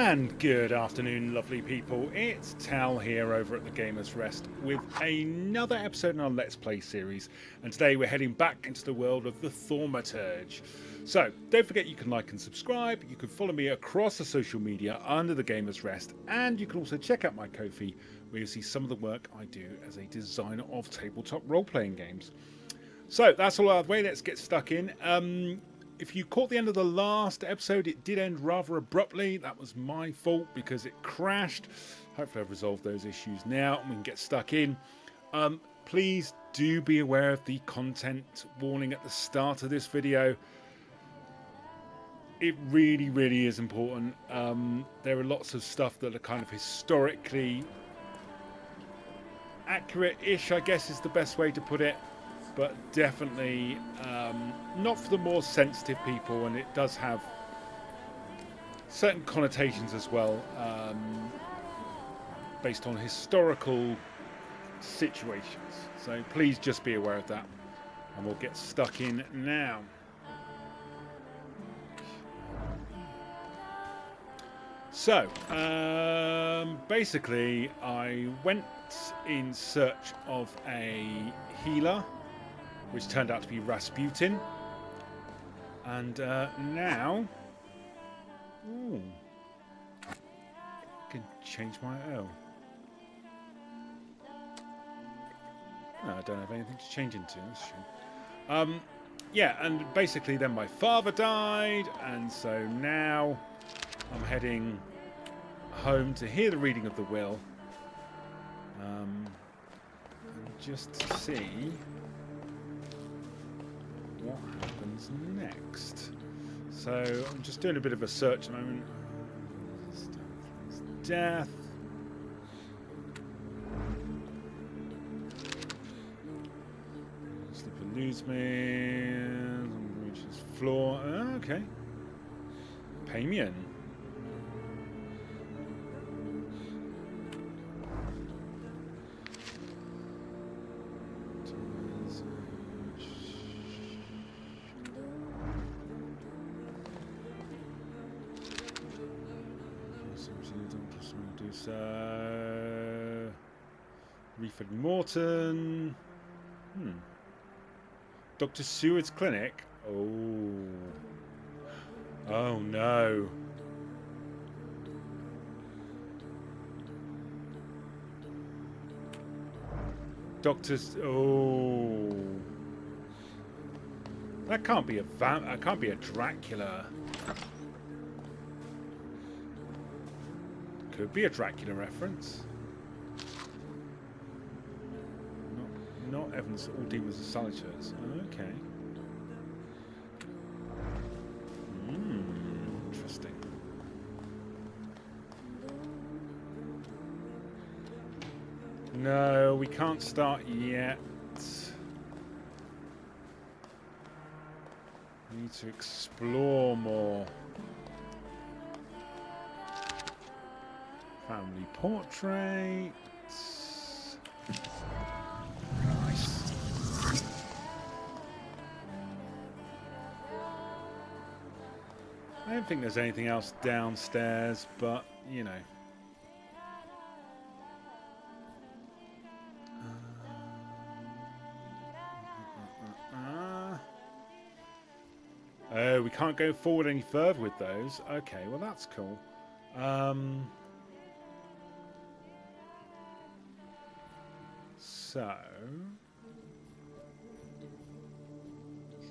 And good afternoon, lovely people. It's Tal here over at the Gamers Rest with another episode in our Let's Play series. And today we're heading back into the world of the Thaumaturge. So don't forget you can like and subscribe. You can follow me across the social media under the Gamers Rest. And you can also check out my Ko-fi where you'll see some of the work I do as a designer of tabletop role-playing games. So that's all out of the way. Let's get stuck in. If you caught the end of the last episode, it did end rather abruptly. That was my fault because it crashed. Hopefully I've resolved those issues now and we can get stuck in. Please do be aware of the content warning at the start of this video. It really, really is important. There are lots of stuff that are kind of historically accurate-ish, I guess is the best way to put it. But definitely not for the more sensitive people, and it does have certain connotations as well, based on historical situations. So please just be aware of that, and we'll get stuck in now. So basically I went in search of a healer, which turned out to be Rasputin. And now... Ooh. I can change my... Oh. No, I don't have anything to change into. That's true. Yeah, and basically then my father died, and so now I'm heading home to hear the reading of the will. And just to see what happens next. So I'm just doing a bit of a search at the moment. Death. Slip and lose me. Reach his floor. Oh, okay. Paymian. So, Reeford Morton. Dr. Seward's clinic. Oh no. Doctor's. Oh. That can't be a that can't be a Dracula. Could be a Dracula reference. Not evidence that all demons are solitaires. Okay. Interesting. No, we can't start yet. We need to explore more. Family portraits. Nice. I don't think there's anything else downstairs, but you know. Oh, we can't go forward any further with those. Okay, well that's cool. So, I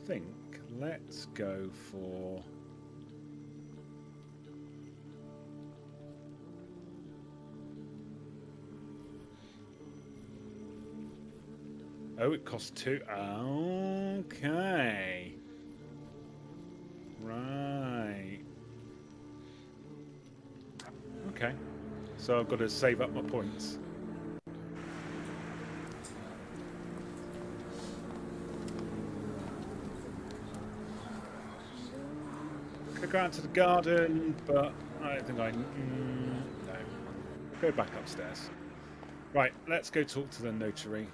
think let's go for... Oh, it costs 2. Okay. Right. Okay. So I've got to save up my points. Could go out to the garden, but I don't think I... no. Go back upstairs. Right, let's go talk to the notary.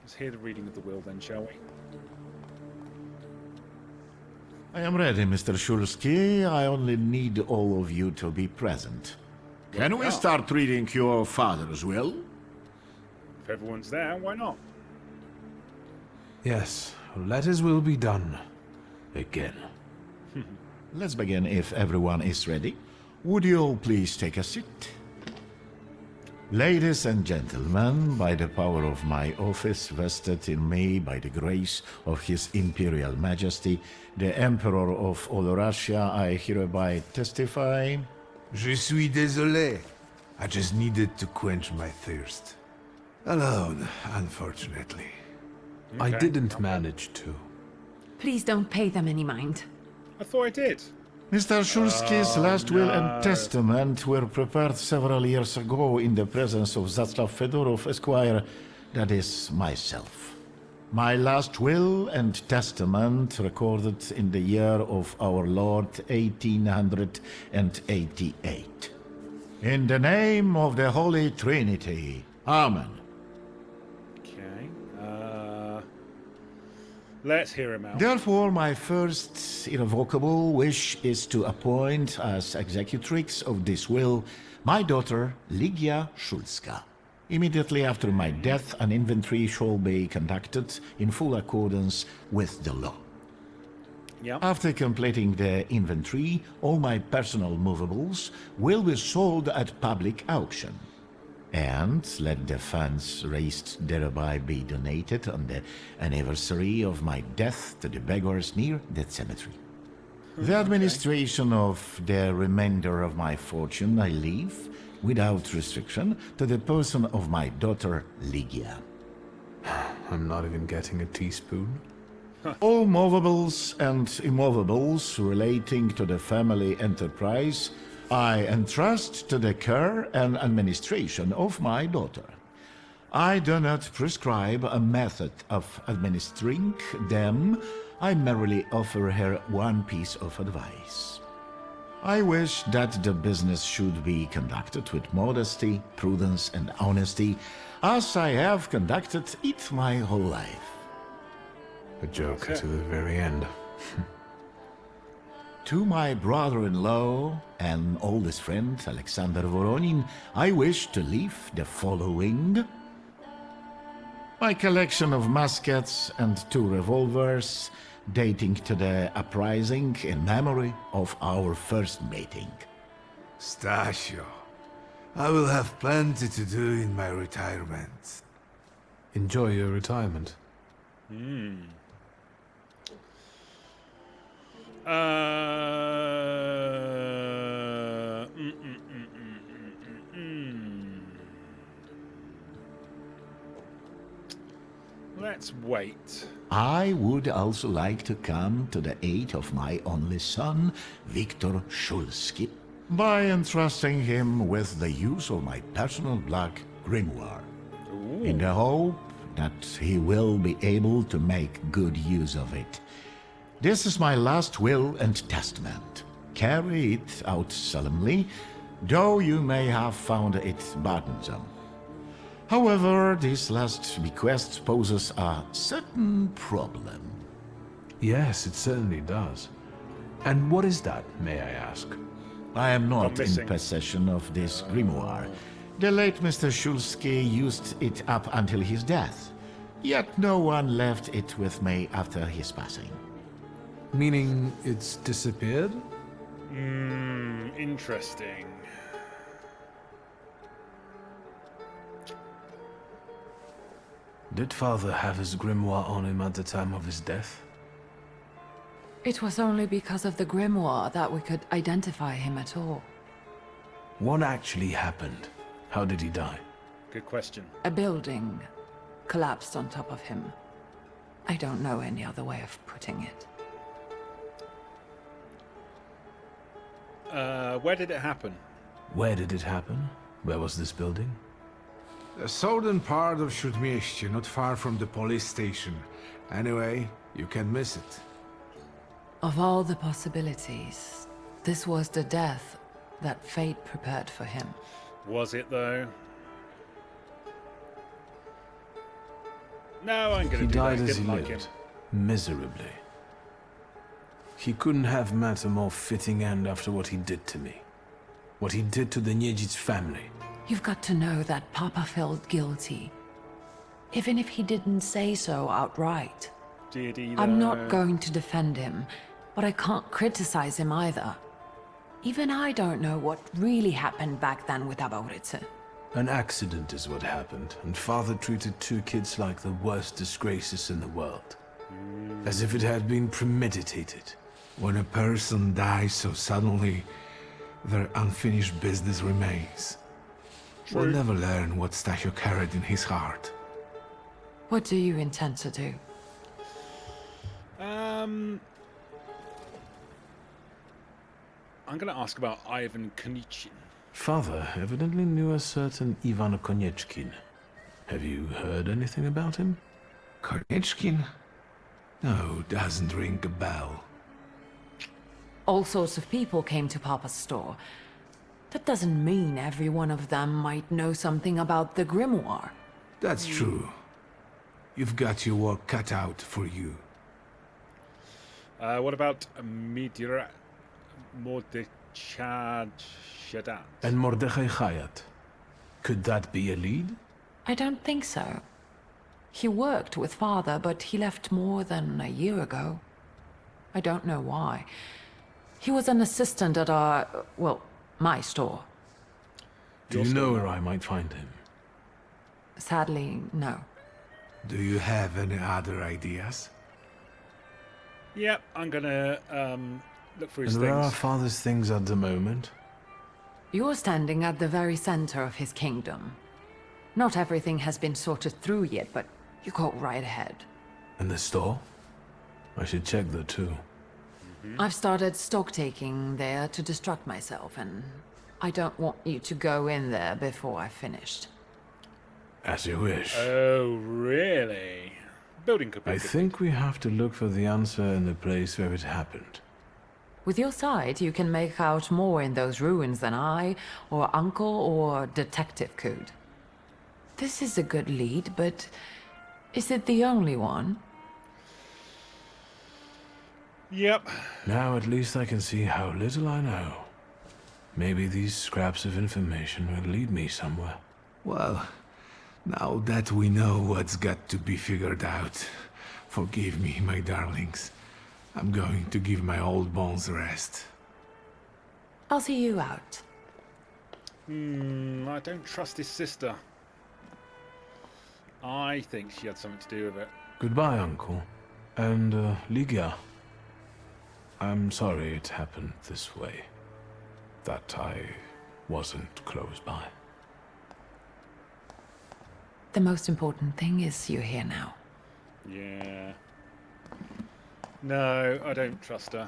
Let's hear the reading of the will then, shall we? I am ready, Mr. Shulsky. I only need all of you to be present. Can we start reading your father's will? If everyone's there, why not? Yes, let his will be done. Again. Let's begin if everyone is ready. Would you all please take a seat? Ladies and gentlemen, by the power of my office vested in me by the grace of His Imperial Majesty, the Emperor of all Russia, I hereby testify. Je suis désolé. I just needed to quench my thirst. Alone, unfortunately. I didn't manage to. Please don't pay them any mind. I thought I did. Mr. Shulsky's last will and testament were prepared several years ago in the presence of Zaslav Fedorov, Esquire, that is, myself. My last will and testament recorded in the year of our Lord 1888. In the name of the Holy Trinity. Amen. Okay. Let's hear him out. Therefore, my first irrevocable wish is to appoint as executrix of this will my daughter, Ligia Szulska. Immediately after my death, an inventory shall be conducted in full accordance with the law. Yeah. After completing the inventory, all my personal movables will be sold at public auction. And let the funds raised thereby be donated on the anniversary of my death to the beggars near that cemetery. The administration of the remainder of my fortune I leave, without restriction, to the person of my daughter Ligia. I'm not even getting a teaspoon. All movables and immovables relating to the family enterprise I entrust to the care and administration of my daughter. I do not prescribe a method of administering them. I merely offer her one piece of advice. I wish that the business should be conducted with modesty, prudence, and honesty, as I have conducted it my whole life. A joke to the very end. To my brother-in-law and oldest friend, Alexander Voronin, I wish to leave the following. My collection of muskets and 2 revolvers, dating to the uprising in memory of our first meeting. Stasio, I will have plenty to do in my retirement. Enjoy your retirement. Let's wait. I would also like to come to the aid of my only son, Viktor Shulsky, by entrusting him with the use of my personal black grimoire, in the hope that he will be able to make good use of it. This is my last will and testament. Carry it out solemnly, though you may have found it burdensome. However, this last bequest poses a certain problem. Yes, it certainly does. And what is that, may I ask? I am not missing. in possession of this grimoire. The late Mr. Shulsky used it up until his death, yet no one left it with me after his passing. Meaning it's disappeared? Interesting. Did father have his grimoire on him at the time of his death? It was only because of the grimoire that we could identify him at all. What actually happened? How did he die? Good question. A building collapsed on top of him. I don't know any other way of putting it. Where did it happen? Where did it happen? Where was this building? The southern part of Śródmieście, not far from the police station. Anyway, you can miss it. Of all the possibilities, this was the death that fate prepared for him. Was it though? No, I'm gonna He do that. died as he Didn't like lived, him. miserably. He couldn't have met a more fitting end after what he did to me. What he did to the Niedzic's family. You've got to know that Papa felt guilty. Even if he didn't say so outright. Did he, I'm though? not going to defend him, but I can't criticize him either. Even I don't know what really happened back then with Abauritze. An accident is what happened, and Father treated 2 kids like the worst disgraces in the world. As if it had been premeditated. When a person dies so suddenly, their unfinished business remains. We'll True. never learn what Stasio carried in his heart. What do you intend to do? I'm going to ask about Ivan Konichin. Father evidently knew a certain Ivan Konieczkin. Have you heard anything about him? Konieczkin? No, doesn't ring a bell. All sorts of people came to Papa's store. That doesn't mean every one of them might know something about the grimoire. That's true. You've got your work cut out for you. What about Midra Mordechad Shadat? And Mordechai Chayat. Could that be a lead? I don't think so. He worked with Father, but he left more than a year ago. I don't know why. He was an assistant at our, well, my store. Do you know where I might find him? Sadly, no. Do you have any other ideas? Yep, I'm going to look for his And where are things. Father's things at the moment? You're standing at the very center of his kingdom. Not everything has been sorted through yet, but you go right ahead. In the store? I should check that too. I've started stock taking there to distract myself, and I don't want you to go in there before I've finished. As you wish. Oh, really? Building could be I good. think we have to look for the answer in the place where it happened. With your sight, you can make out more in those ruins than I, or Uncle, or Detective could. This is a good lead, but is it the only one? Yep. Now at least I can see how little I know. Maybe these scraps of information will lead me somewhere. Well, now that we know what's got to be figured out, forgive me, my darlings. I'm going to give my old bones a rest. I'll see you out. I don't trust his sister. I think she had something to do with it. Goodbye, Uncle. And, Ligia. I'm sorry it happened this way. That I wasn't close by. The most important thing is you're here now. Yeah. No, I don't trust her.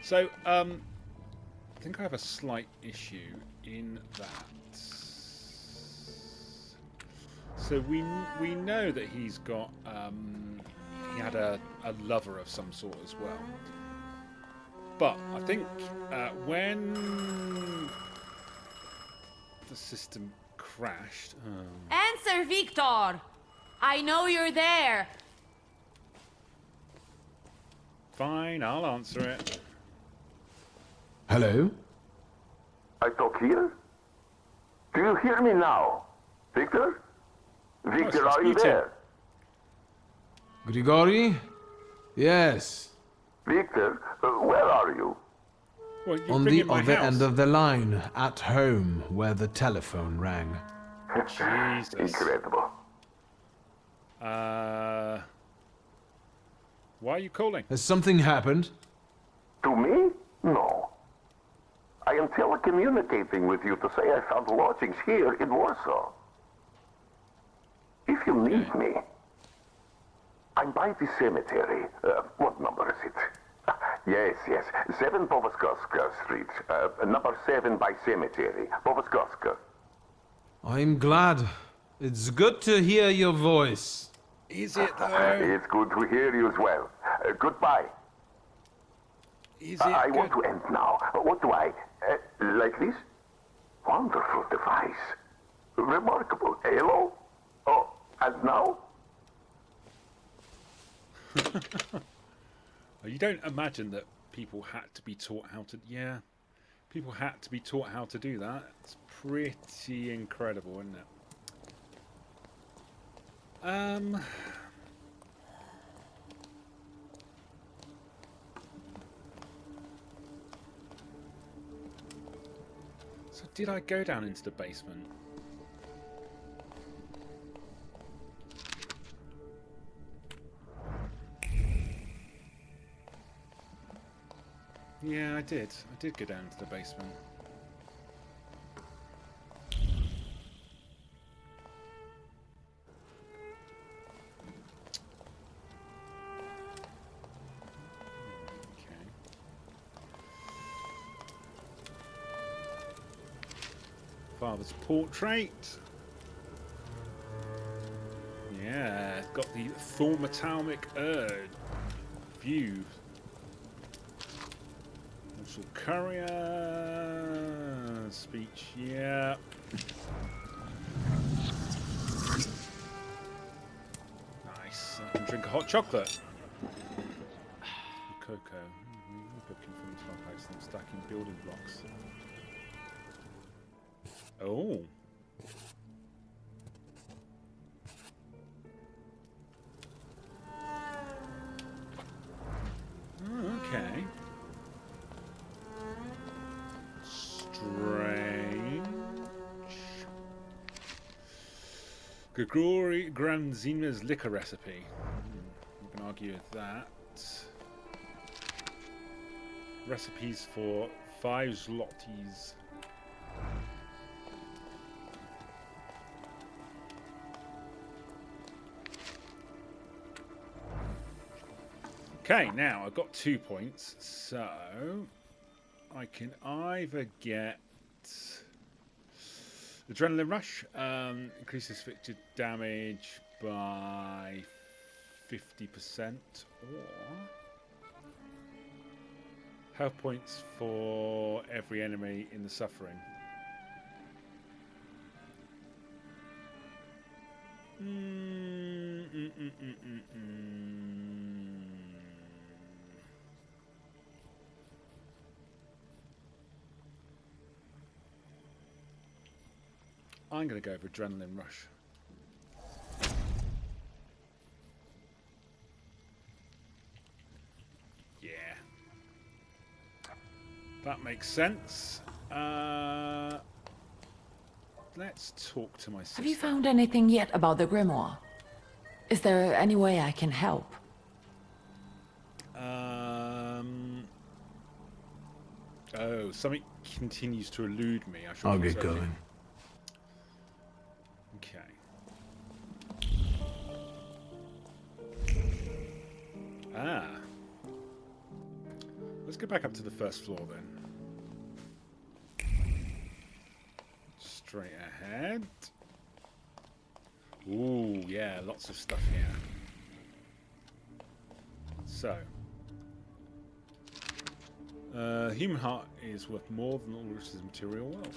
So, I think I have a slight issue in that. So we know that he's got he had a lover of some sort as well. But I think when the system crashed, Answer, Victor! I know you're there. fine, I'll answer it. Hello? I talk here? Do you hear me now? Victor? Victor, it's are you Peter. there? Grigori? Yes. Victor, where are you? Well, you On bring the in my other house. end of the line, at home, where the telephone rang. Jesus. Incredible. Why are you calling? Has something happened? To me? No. I am telecommunicating with you to say I found lodgings here in Warsaw. If you need me, I'm by the cemetery. What number is it? Yes. 7 Powoskowska Street. Number 7 by cemetery. Powoskowska. I'm glad. It's good to hear your voice. Is it though? It's good to hear you as well. Goodbye. Is it I good? want to end now. What do I... Like this? Wonderful device. Remarkable. Hello? Oh, and now? You don't imagine that people had to be taught how to... Yeah, people had to be taught how to do that. It's pretty incredible, isn't it? So did I go down into the basement? Yeah, I did. I did go down to the basement. Okay. Father's portrait. Yeah, got the Thaumaturge view. Also courier speech, yeah. Nice. I can drink a hot chocolate. Cocoa. Booking from the top house and stacking building blocks. Oh. Okay. Strange. Grigori Granzima's liquor recipe. You can argue with that. Recipes for 5 zlotys. Okay, now I've got 2 points, so I can either get Adrenaline Rush, increases fixture damage by 50%, or health points for every enemy in the suffering. I'm going to go for Adrenaline Rush. Yeah. That makes sense. Let's talk to my sister. Have you found anything yet about the grimoire? Is there any way I can help? Oh, something continues to elude me. I'll get going. Okay. Ah. Let's go back up to the first floor then. Straight ahead. Ooh, yeah, lots of stuff here. So. Human heart is worth more than all the riches of the material world.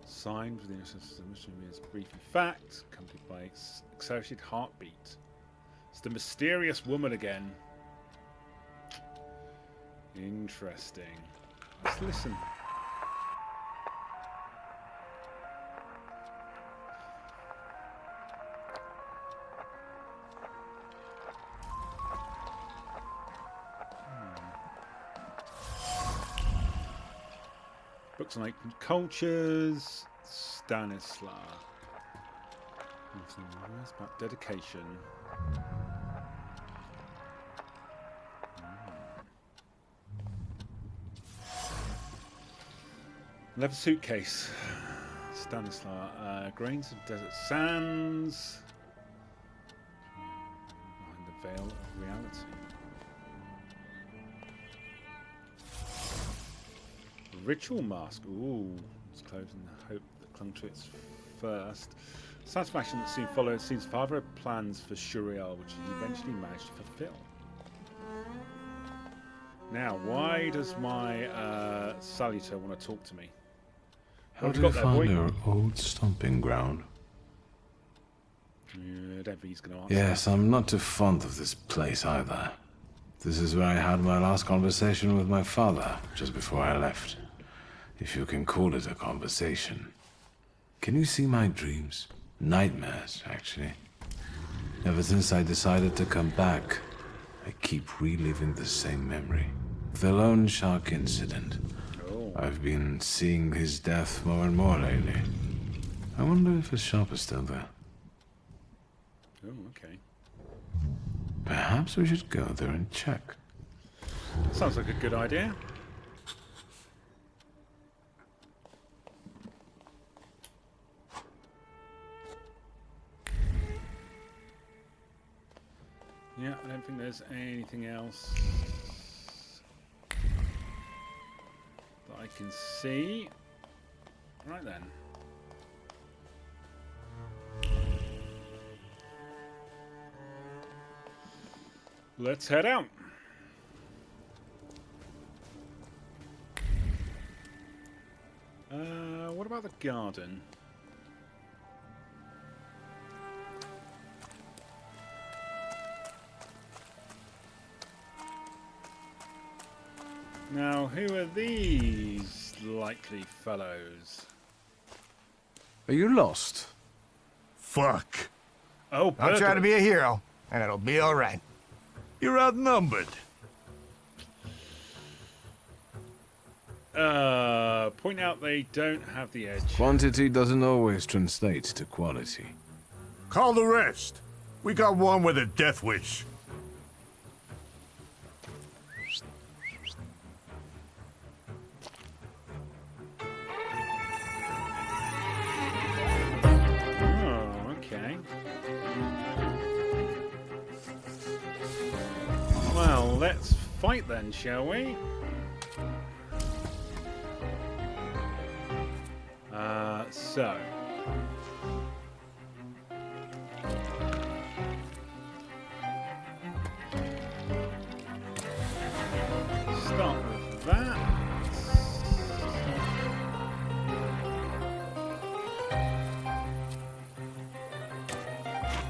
Signed with the innocence of mission is brief in fact, accompanied by accelerated heartbeat. It's the mysterious woman again. Interesting. Let's listen. Books on ancient cultures. Stanislaw. It's about dedication. Leather suitcase. Stanislaw. Grains of desert sands. Behind the veil of reality. Ritual mask. Ooh, it's closed in the hope that clung to its first. Satisfaction that soon followed seems father had plans for Shuriel, which he eventually managed to fulfill. Now, why does my Salutor want to talk to me? How What do have you you got there, find boy? your old stomping ground? I don't think he's going to answer. Yes, I'm not too fond of this place either. This is where I had my last conversation with my father, just before I left. If you can call it a conversation. Can you see my dreams? Nightmares, actually. Ever since I decided to come back, I keep reliving the same memory. The loan shark incident. Oh. I've been seeing his death more and more lately. I wonder if his shop is still there. Oh, okay. Perhaps we should go there and check. Sounds like a good idea. Yeah, I don't think there's anything else that I can see. Right then. Let's head out. What about the garden? Now, who are these likely fellows? Are you lost? Fuck. Oh, I'll try to be a hero, and it'll be all right. You're outnumbered. Point out they don't have the edge. Quantity doesn't always translate to quality. Call the rest. We got one with a death wish. Oh, okay. Well, let's fight then, shall we? So. Start with that.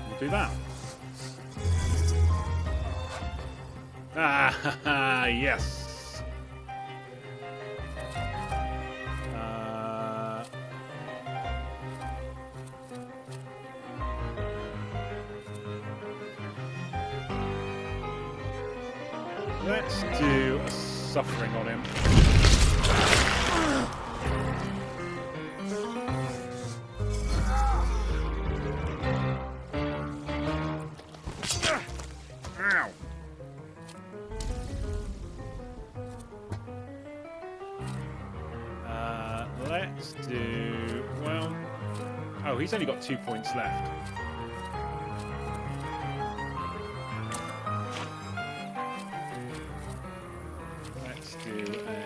We'll do that. Ah, yes. Let's do a suffering on him. Ow. Let's do, well, oh, he's only got 2 points left. Let's do a...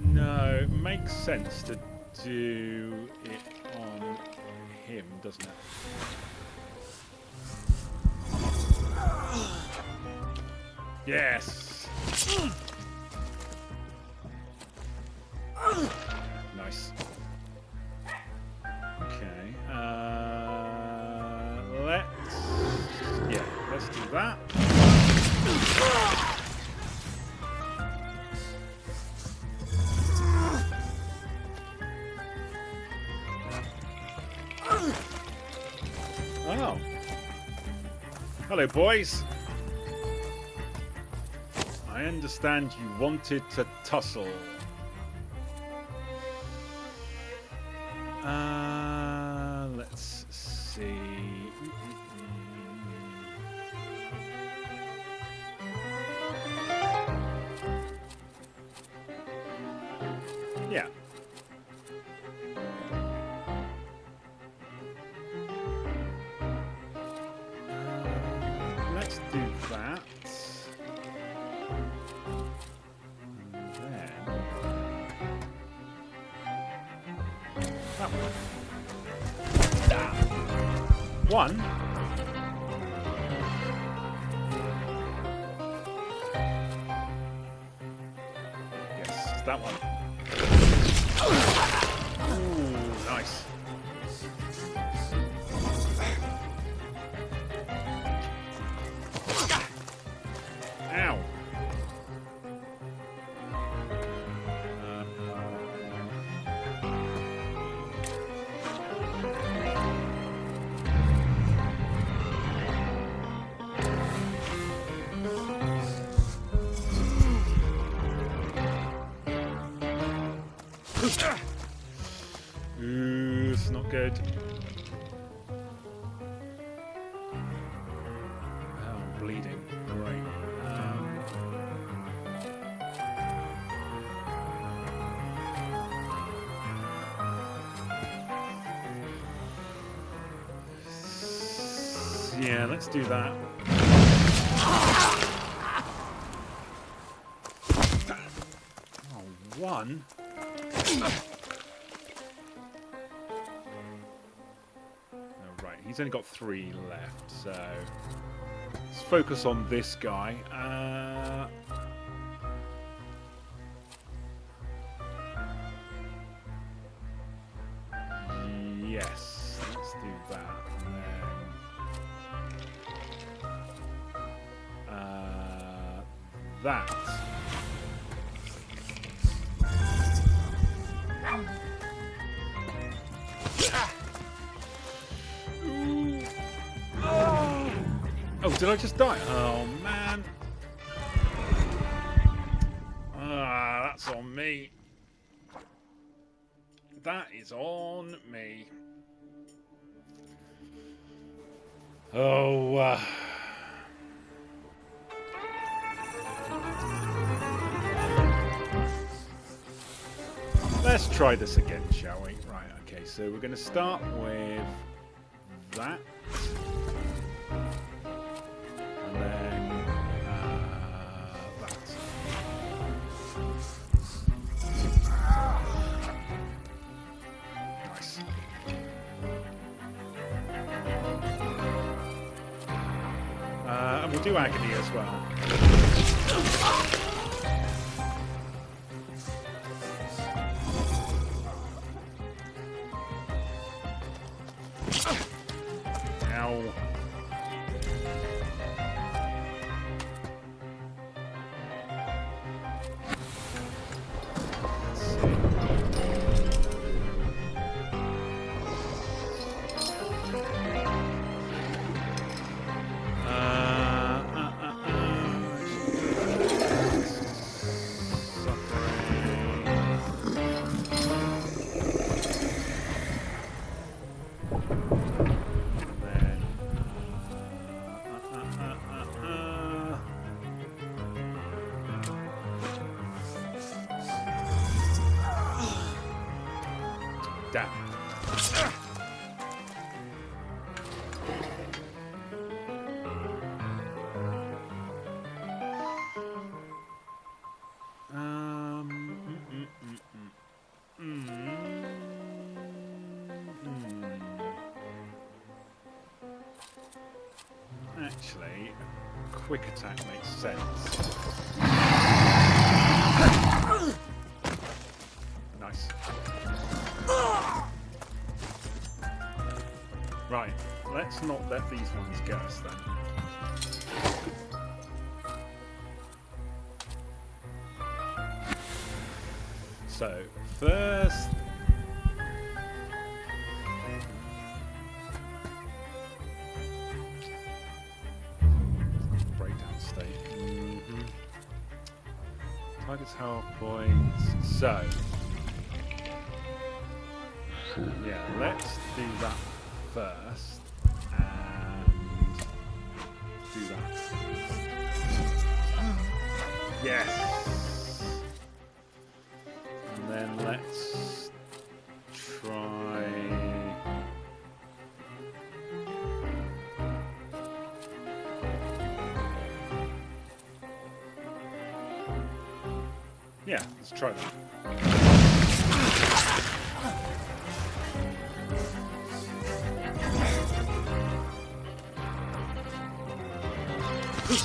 No, it makes sense to do it on him, doesn't it? Yes! Nice. Okay, let's do that. Oh. Hello, boys. I understand you wanted to tussle. Let's see. Yeah. Let's do that. And then that one. One. Yes, it's that one. Ooh, nice. Ow. Ooh, it's not good. Oh, I'm bleeding. Great. Yeah, let's do that. Oh, one. Oh, right, he's only got 3 left, so let's focus on this guy. Yes, let's do that. And then that. Oh, did I just die? Oh, man. Ah, that's on me. That is on me. Oh, let's try this again, shall we? Right, okay, so we're going to start with that. And then that. Nice. And we'll do agony as well. Ow. Damn. Actually, a quick attack makes sense. Nice. Right, let's not let these ones get us then. So, first... breakdown state. Target's health points. So, yeah, let's do that first. And do that. Yes! And then let's try... yeah, let's try that.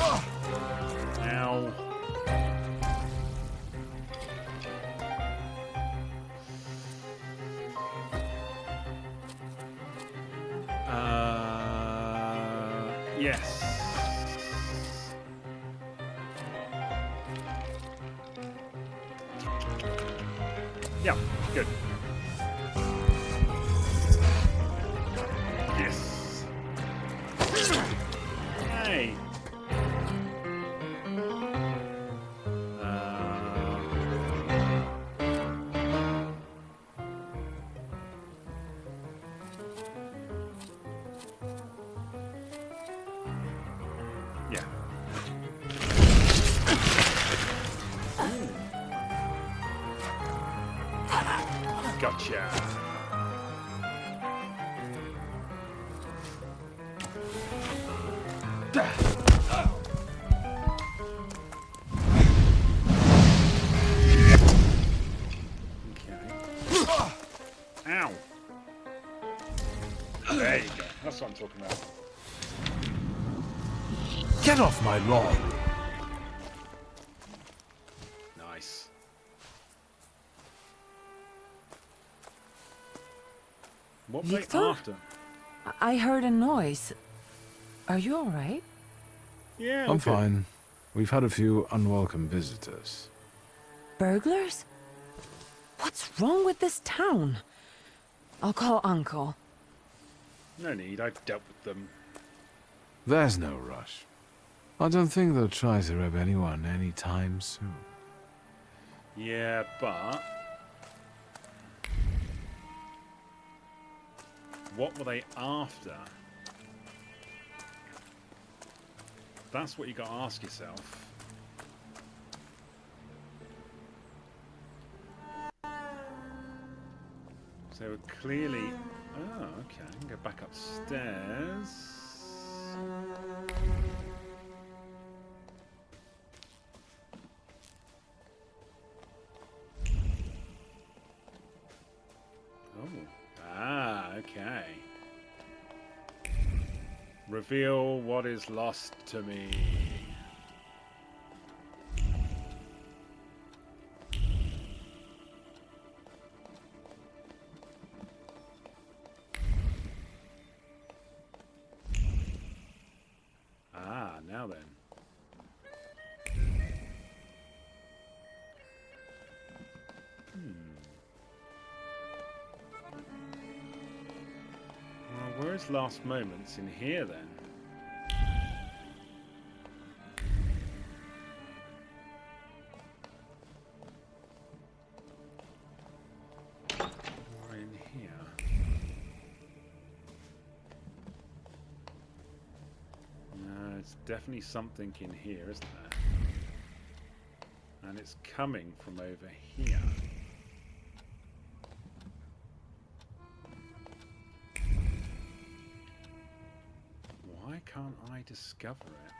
Ow. Yes. Yeah, good. Yes. Hey. Yeah. Gotcha. Ow. There you go. That's what I'm talking about. Get off my lawn! Nice. What were they Victor? after? I heard a noise. Are you all right? Yeah, I'm okay. fine. We've had a few unwelcome visitors. Burglars? What's wrong with this town? I'll call Uncle. No need, I've dealt with them. There's no rush. I don't think they'll try to rob anyone anytime soon. Yeah, but... what were they after? That's what you got to ask yourself. So we're clearly... oh, okay. I can go back upstairs. Oh. Ah, okay. Reveal what is lost to me. Ah, now then. Well, where's last moments in here then? Or in here? No, it's definitely something in here, isn't there? And it's coming from over here. Why can't I discover it?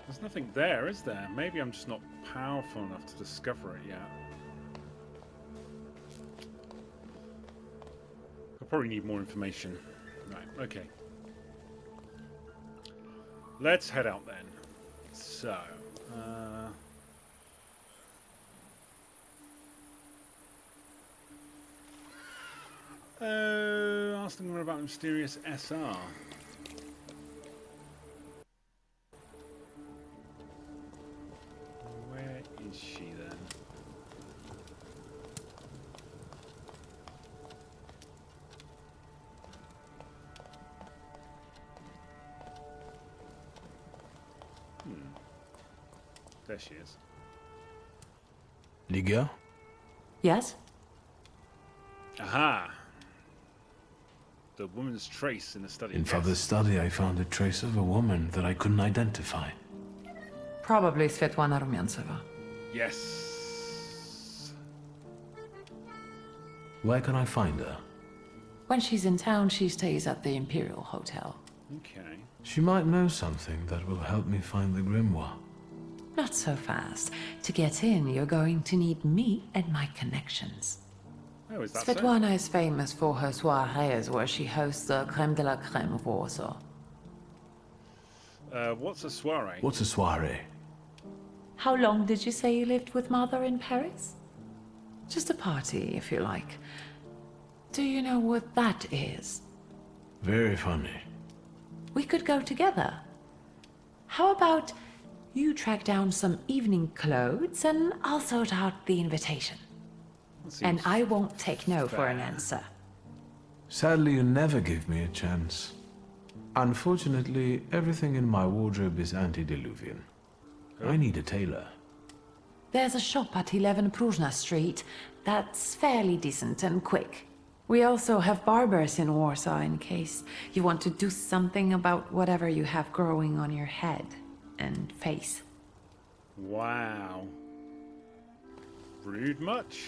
There's nothing there, is there? Maybe I'm just not powerful enough to discover it yet. I'll probably need more information. Right, okay. Let's head out then. So, ask them about the mysterious SR. Where is she then? There she is. Liga? Yes? Aha! The woman's trace in the study. In Father's study, I found a trace of a woman that I couldn't identify. Probably Svetlana Rumyantseva. Yes. Where can I find her? When she's in town, she stays at the Imperial Hotel. Okay. She might know something that will help me find the grimoire. Not so fast. To get in, you're going to need me and my connections. Oh, is that so? Svetlana is famous for her soirees where she hosts the creme de la creme of Warsaw. What's a soiree? What's a soiree? How long did you say you lived with Mother in Paris? Just a party, if you like. Do you know what that is? Very funny. We could go together. How about you track down some evening clothes and I'll sort out the invitation? And I won't take no for an answer. Sadly, you never give me a chance. Unfortunately, everything in my wardrobe is antediluvian. I need a tailor. There's a shop at 11 Prusna Street that's fairly decent and quick. We also have barbers in Warsaw in case you want to do something about whatever you have growing on your head and face. Wow. Rude much?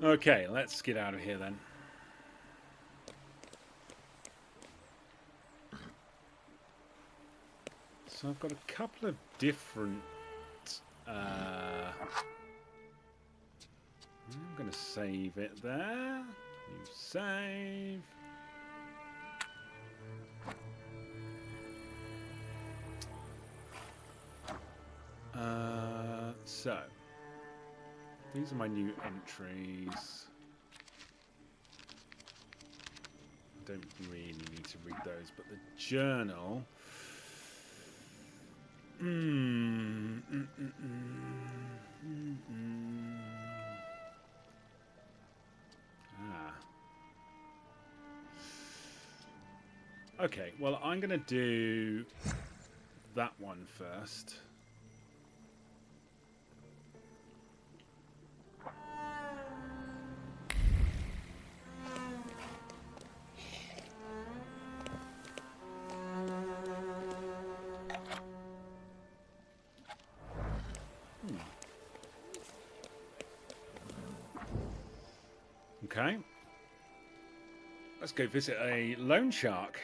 Okay, let's get out of here then. So I've got a couple of different... I'm going to save it there. You save. So, these are my new entries. I don't really need to read those, but the journal... Okay, well, I'm going to do that one first. Okay. Let's go visit a loan shark.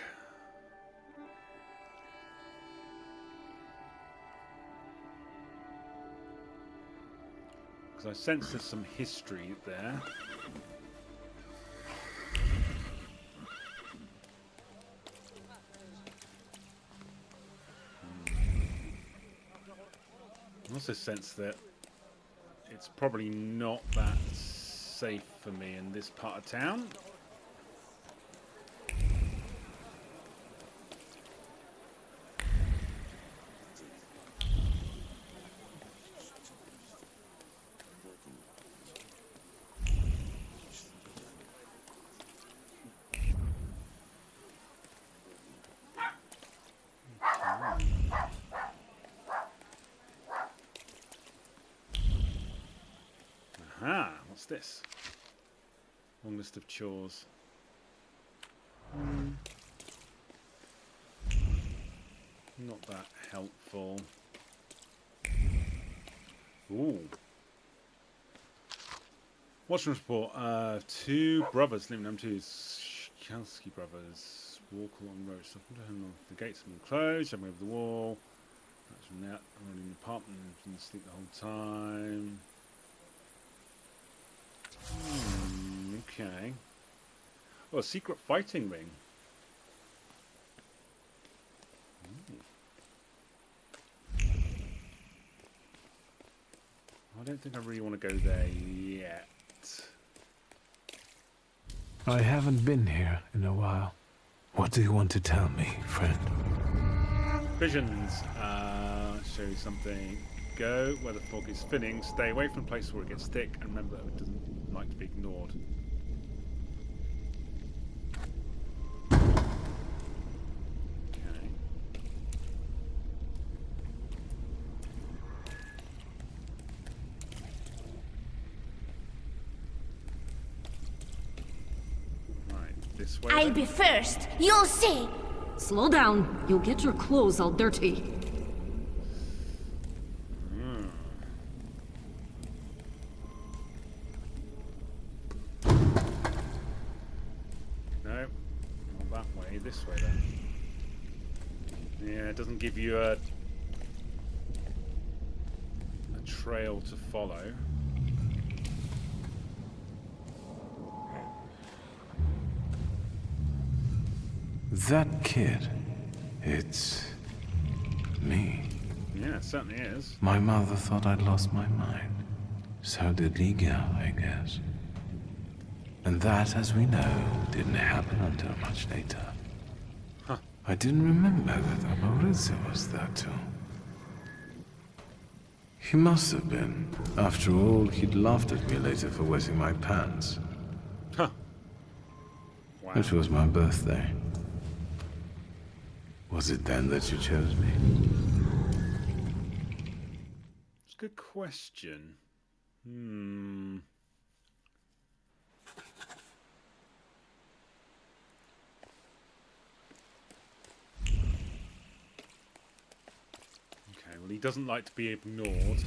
Because I sense there's some history there. I also sense that it's probably not that safe for me in this part of town. Aha, what's this? Long list of chores. Not that helpful. Ooh. Watchman report. Two brothers living on two Skalski brothers walk along the road. The gates have been closed. Jumping over the wall. That's from that. I'm running in the apartment. Been asleep the whole time. Okay. Oh, a secret fighting ring. I don't think I really want to go there yet. I haven't been here in a while. What do you want to tell me, friend? Visions. Show you something. Go where the fog is thinning. Stay away from places where it gets thick. And remember, it doesn't like to be ignored. Okay. Right, this way. I'll then. be first. You'll see. Slow down. You'll get your clothes all dirty. No, give you a trail to follow. That kid, it's me. Yeah, it certainly is. My mother thought I'd lost my mind. So did Liga, I guess. And that, as we know, didn't happen until much later. Huh. I didn't remember that Amorizio was there too. He must have been. After all, he'd laughed at me later for wetting my pants. Huh. Wow. It was my birthday. Was it then that you chose me? It's a good question. Okay, well, he doesn't like to be ignored.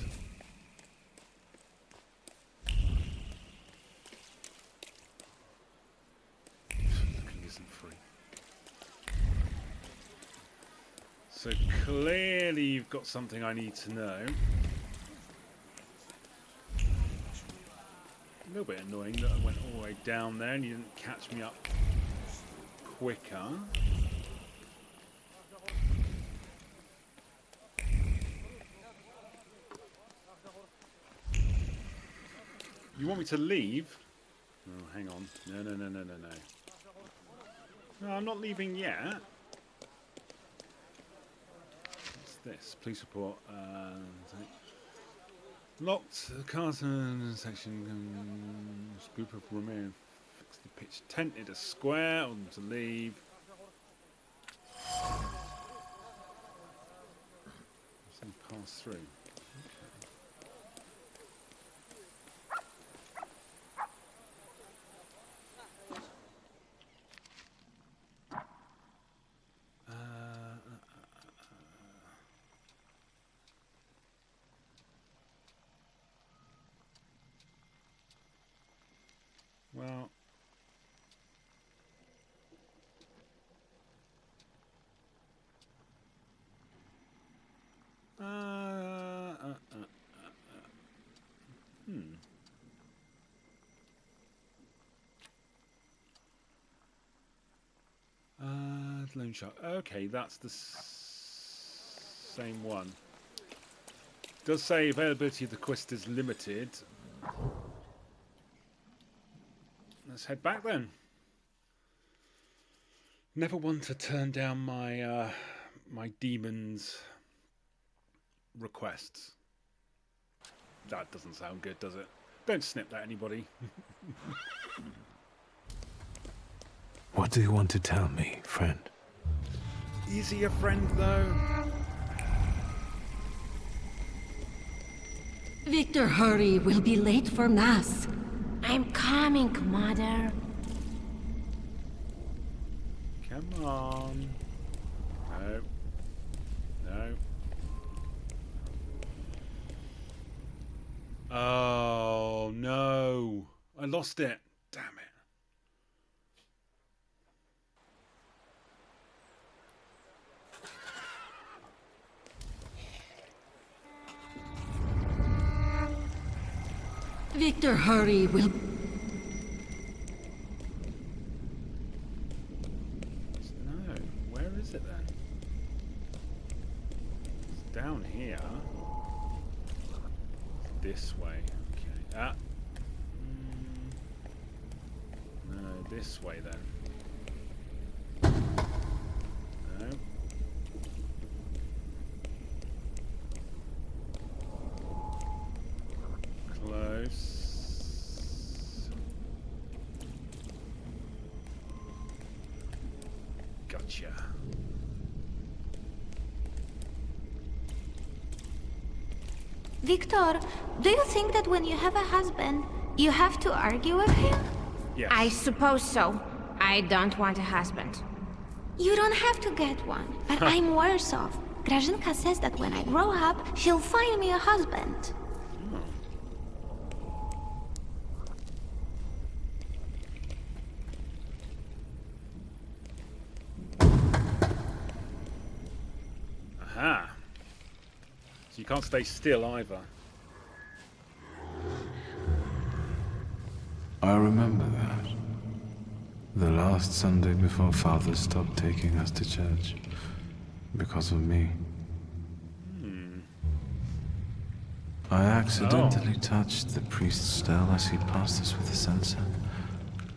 Cooking isn't free. So clearly you've got something I need to know. A little bit annoying that I went all the way down there and you didn't catch me up quicker. You want me to leave? Oh, hang on. No. No, I'm not leaving yet. What's this? Police report. Locked carton section. Group of Romeo fixed the pitch tent in a square. On to leave. Pass through. Well, loan shark. Okay, that's the same one. Does say availability of the quest is limited. Let's head back then. Never one to turn down my my demon's requests. That doesn't sound good, does it? Don't snip that, anybody. What do you want to tell me, friend? Is he a friend, though? Victor, hurry. We'll be late for Mass. I'm coming, Mother. Come on. No. No. Oh, no. I lost it. Damn it. Victor, hurry. We'll... No. Where is it then? It's down here. This way. Okay. Ah. No, this way then. No. Close. Gotcha. Victor, do you think that when you have a husband, you have to argue with him? Yes. I suppose so. I don't want a husband. You don't have to get one, but I'm worse off. Grażynka says that when I grow up, she'll find me a husband. So you can't stay still either. I remember that. The last Sunday before Father stopped taking us to church. Because of me. I accidentally touched the priest's stele as he passed us with a censer.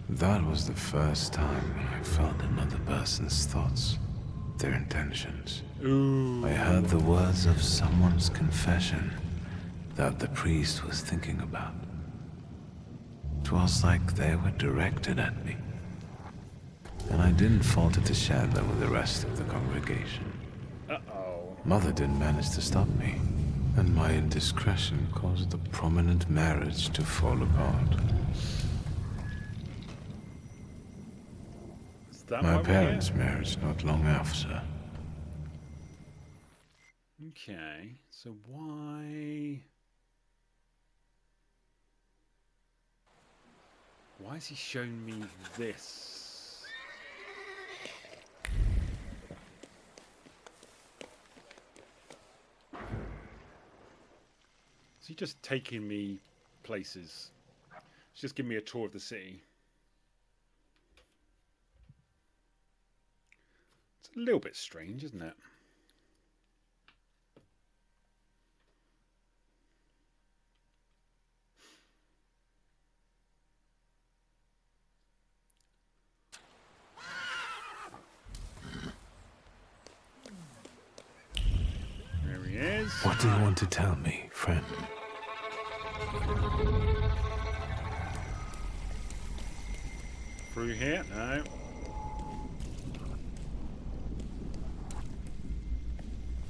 That was the first time when I felt another person's thoughts, their intentions. Ooh. I heard the words of someone's confession that the priest was thinking about. It was like they were directed at me. And I didn't falter to share them with the rest of the congregation. Uh-oh. Mother didn't manage to stop me, and my indiscretion caused the prominent marriage to fall apart. Is that My why we're parents' here? marriage not long after. Okay, so why is he showing me this? Is he just taking me places? He's just giving me a tour of the city. It's a little bit strange, isn't it? There he is. What do you want to tell me, friend? Through here? No.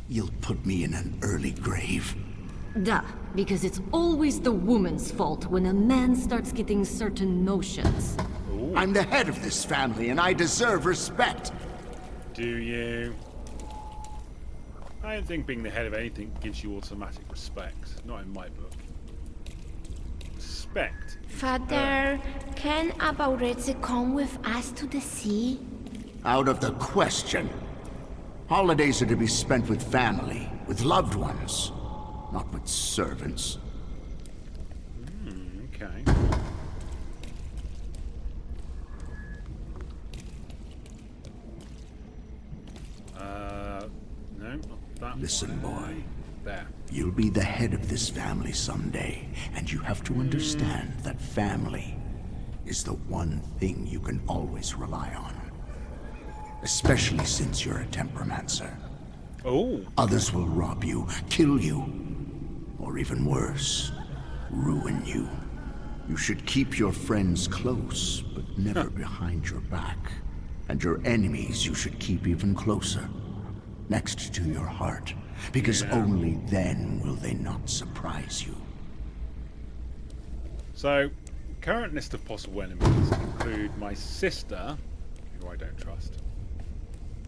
You'll put me in an early grave. Duh, because it's always the woman's fault when a man starts getting certain notions. Ooh. I'm the head of this family, and I deserve respect. Do you? I don't think being the head of anything gives you automatic respect. Not in my book. Respect. Father, can Abauretse come with us to the sea? Out of the question. Holidays are to be spent with family, with loved ones, not with servants. Okay. No, not that Listen, way. boy. There. You'll be the head of this family someday, and you have to understand that family is the one thing you can always rely on. Especially since you're a temperamencer. Oh. Others will rob you, kill you, or even worse, ruin you. You should keep your friends close, but never behind your back. And your enemies you should keep even closer, next to your heart, because only then will they not surprise you. So, current list of possible enemies include my sister, who I don't trust,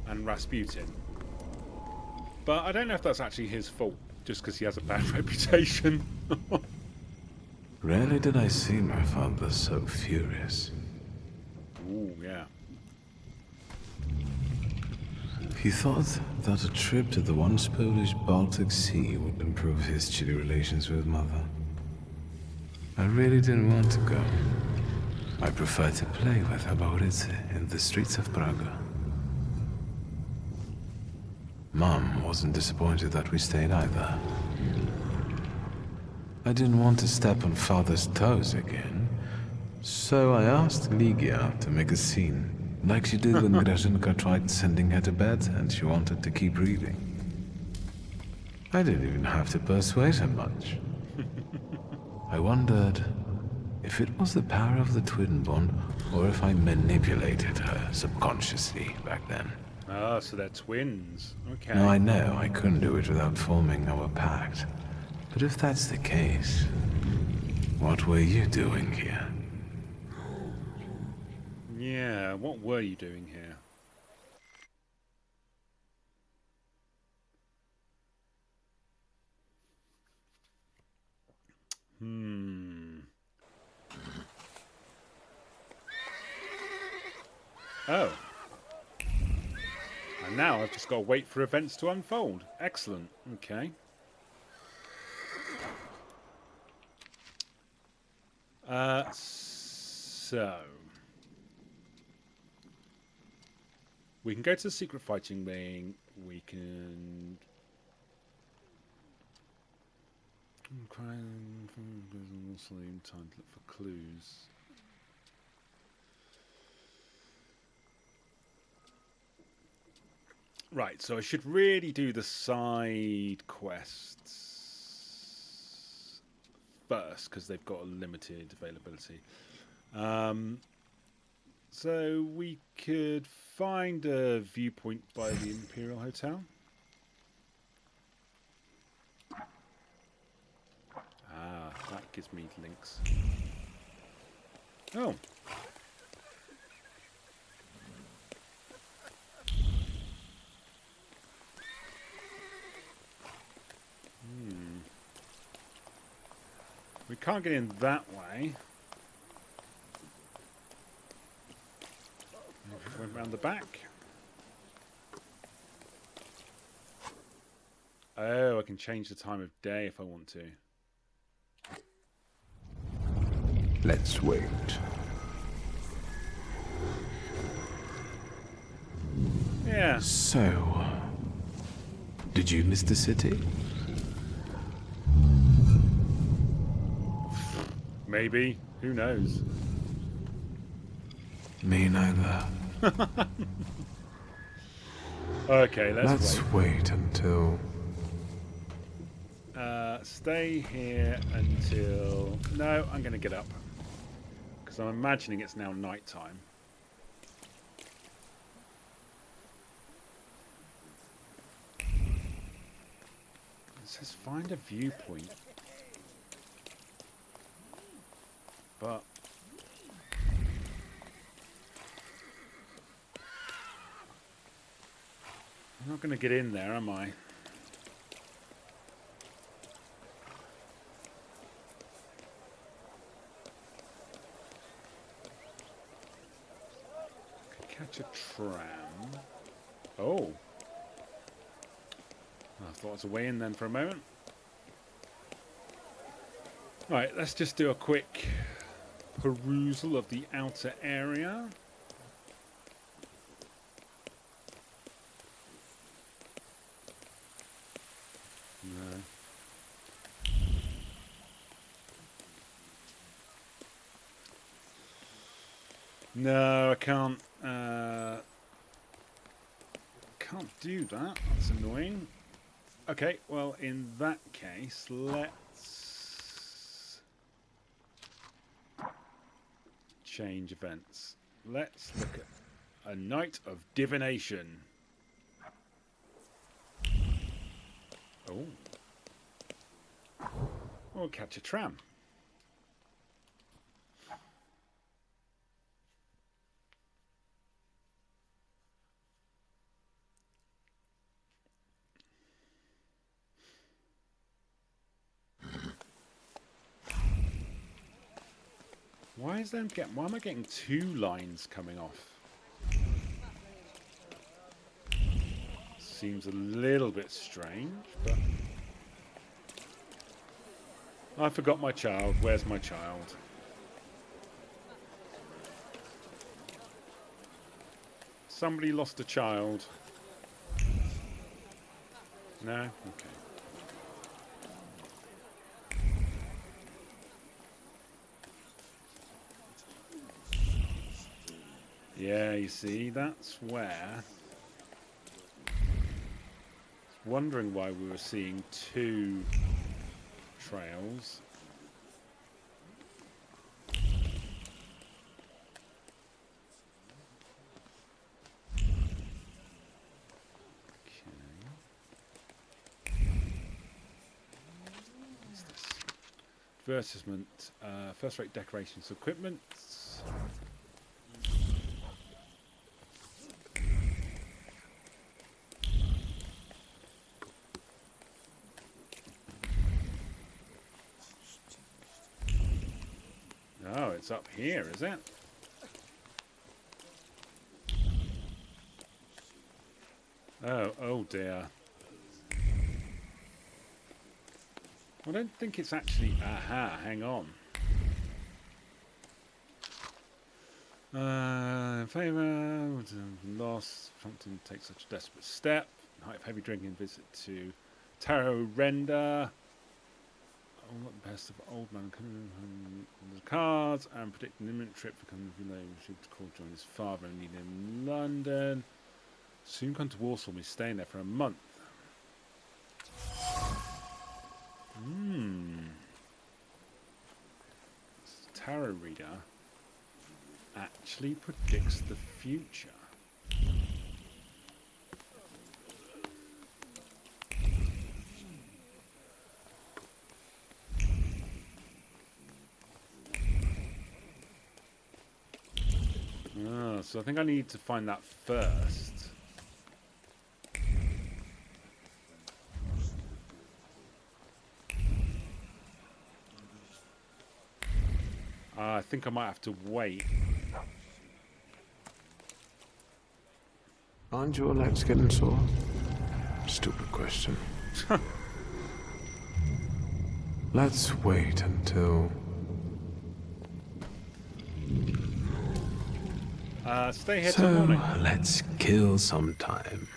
and Rasputin. But I don't know if that's actually his fault, just because he has a bad reputation. Rarely did I see my father so furious. Ooh, yeah. He thought that a trip to the once Polish Baltic Sea would improve his chilly relations with Mother. I really didn't want to go. I preferred to play with Abauretse in the streets of Prague. Mom wasn't disappointed that we stayed either. I didn't want to step on Father's toes again, so I asked Ligia to make a scene, like she did when Grażynka tried sending her to bed and she wanted to keep reading. I didn't even have to persuade her much. I wondered if it was the power of the twin bond or if I manipulated her subconsciously back then. Ah, so they're twins. Okay. Now I know I couldn't do it without forming our pact. But if that's the case, what were you doing here? Yeah, what were you doing here? Oh. And now I've just got to wait for events to unfold. Excellent. Okay. So we can go to the secret fighting ring. We can time to look for clues. Right, so I should really do the side quests first because they've got a limited availability. So we could find a viewpoint by the Imperial Hotel. Ah, that gives me links. Oh. We can't get in that way. Went round the back. Oh, I can change the time of day if I want to. Let's wait. Yeah. So, did you miss the city? Maybe. Who knows? Me neither. Okay, let's wait until... stay here until... No, I'm going to get up. Because I'm imagining it's now night time. It says find a viewpoint. But... I'm not going to get in there, am I? Catch a tram. Oh. I thought it was a way in then for a moment. Right, let's just do a quick perusal of the outer area. No. No, I can't. Can't do that. That's annoying. Okay, well, in that case, let's change events. Let's look at a night of divination. Oh. Or catch a tram. Why am I getting two lines coming off? Seems a little bit strange, but I forgot my child. Where's my child? Somebody lost a child. No? Okay. Yeah, you see, that's where... Wondering why we were seeing two trails. What's this? Advertisement, first-rate decorations, equipment. Oh, it's up here, is it? Oh dear. I don't think it's actually... Aha, hang on. In favour, loss, prompting to take such a desperate step. Height of heavy drinking, visit to Tarot Render. Oh, what the best of old man coming from the cards and predict an imminent trip for coming from there. He should call join his father and need him in London. Soon come to Warsaw, we'll be staying there for a month. This tarot reader actually predicts the future. So I think I need to find that first. I think I might have to wait. Aren't your legs getting sore? Stupid question. Let's wait until... Stay here till morning. Let's kill some time.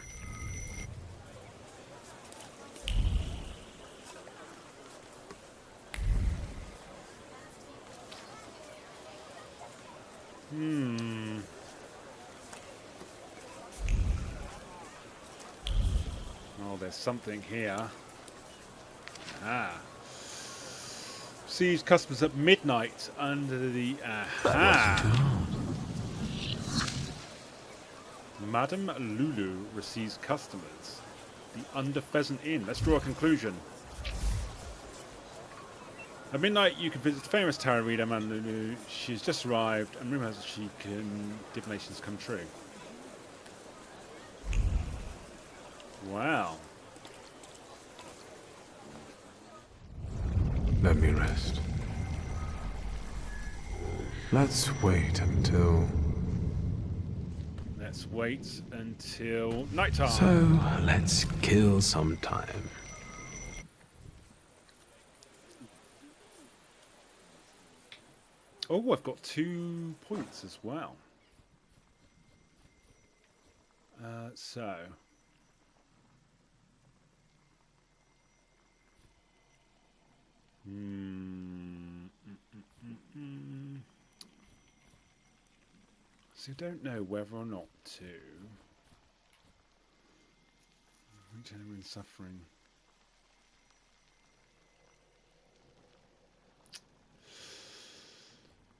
Oh, there's something here. Sees customers at midnight under the... Madame Lulu receives customers. The Under Pheasant Inn. Let's draw a conclusion. At midnight, you can visit the famous tarot reader, Madame Lulu. She's just arrived, and rumor has it she can divinations come true. Wow. Let me rest. Let's wait until... Let's wait until nighttime. So, let's kill some time. Oh, I've got 2 points as well. So... So I don't know whether or not to... Genuine suffering.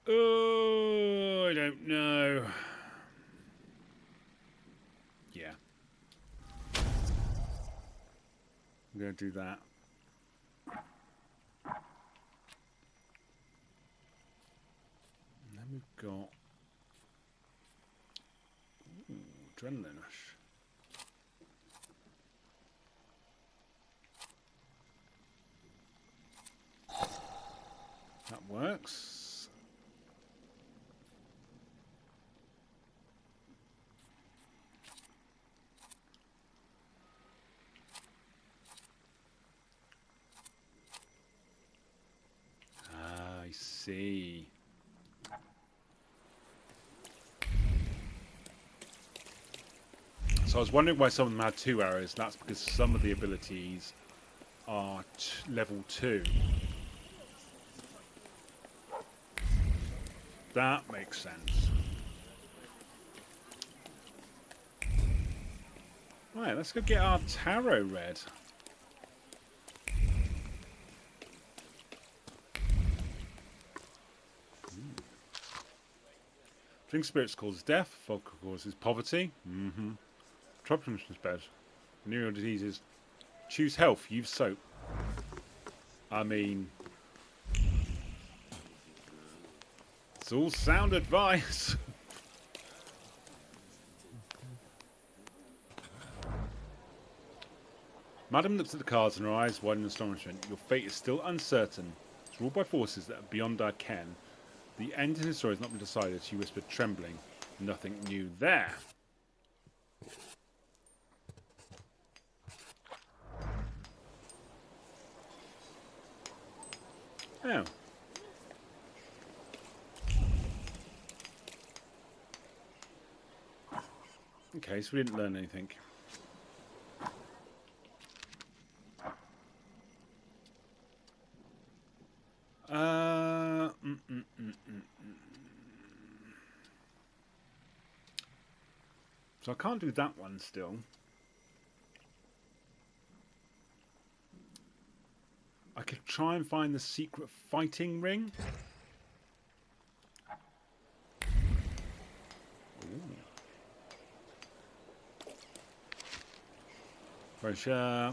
Oh, I don't know. Yeah. I'm going to do that. And then we've got... Ooh, adrenaline rush. That works. I see. So I was wondering why some of them had 2 arrows. That's because some of the abilities are level 2. That makes sense. Right, let's go get our tarot read. Drink spirits causes death. Vodka causes poverty. Tropical bed. Venereal diseases. Choose health. Use soap. I mean... It's all sound advice. Madam looks at the cards and her eyes widen in astonishment. Your fate is still uncertain. It's ruled by forces that are beyond our ken. The end in his story has not been decided, she whispered, trembling. Nothing new there. Oh. Okay, so we didn't learn anything. So I can't do that one still. I could try and find the secret fighting ring. Brochure,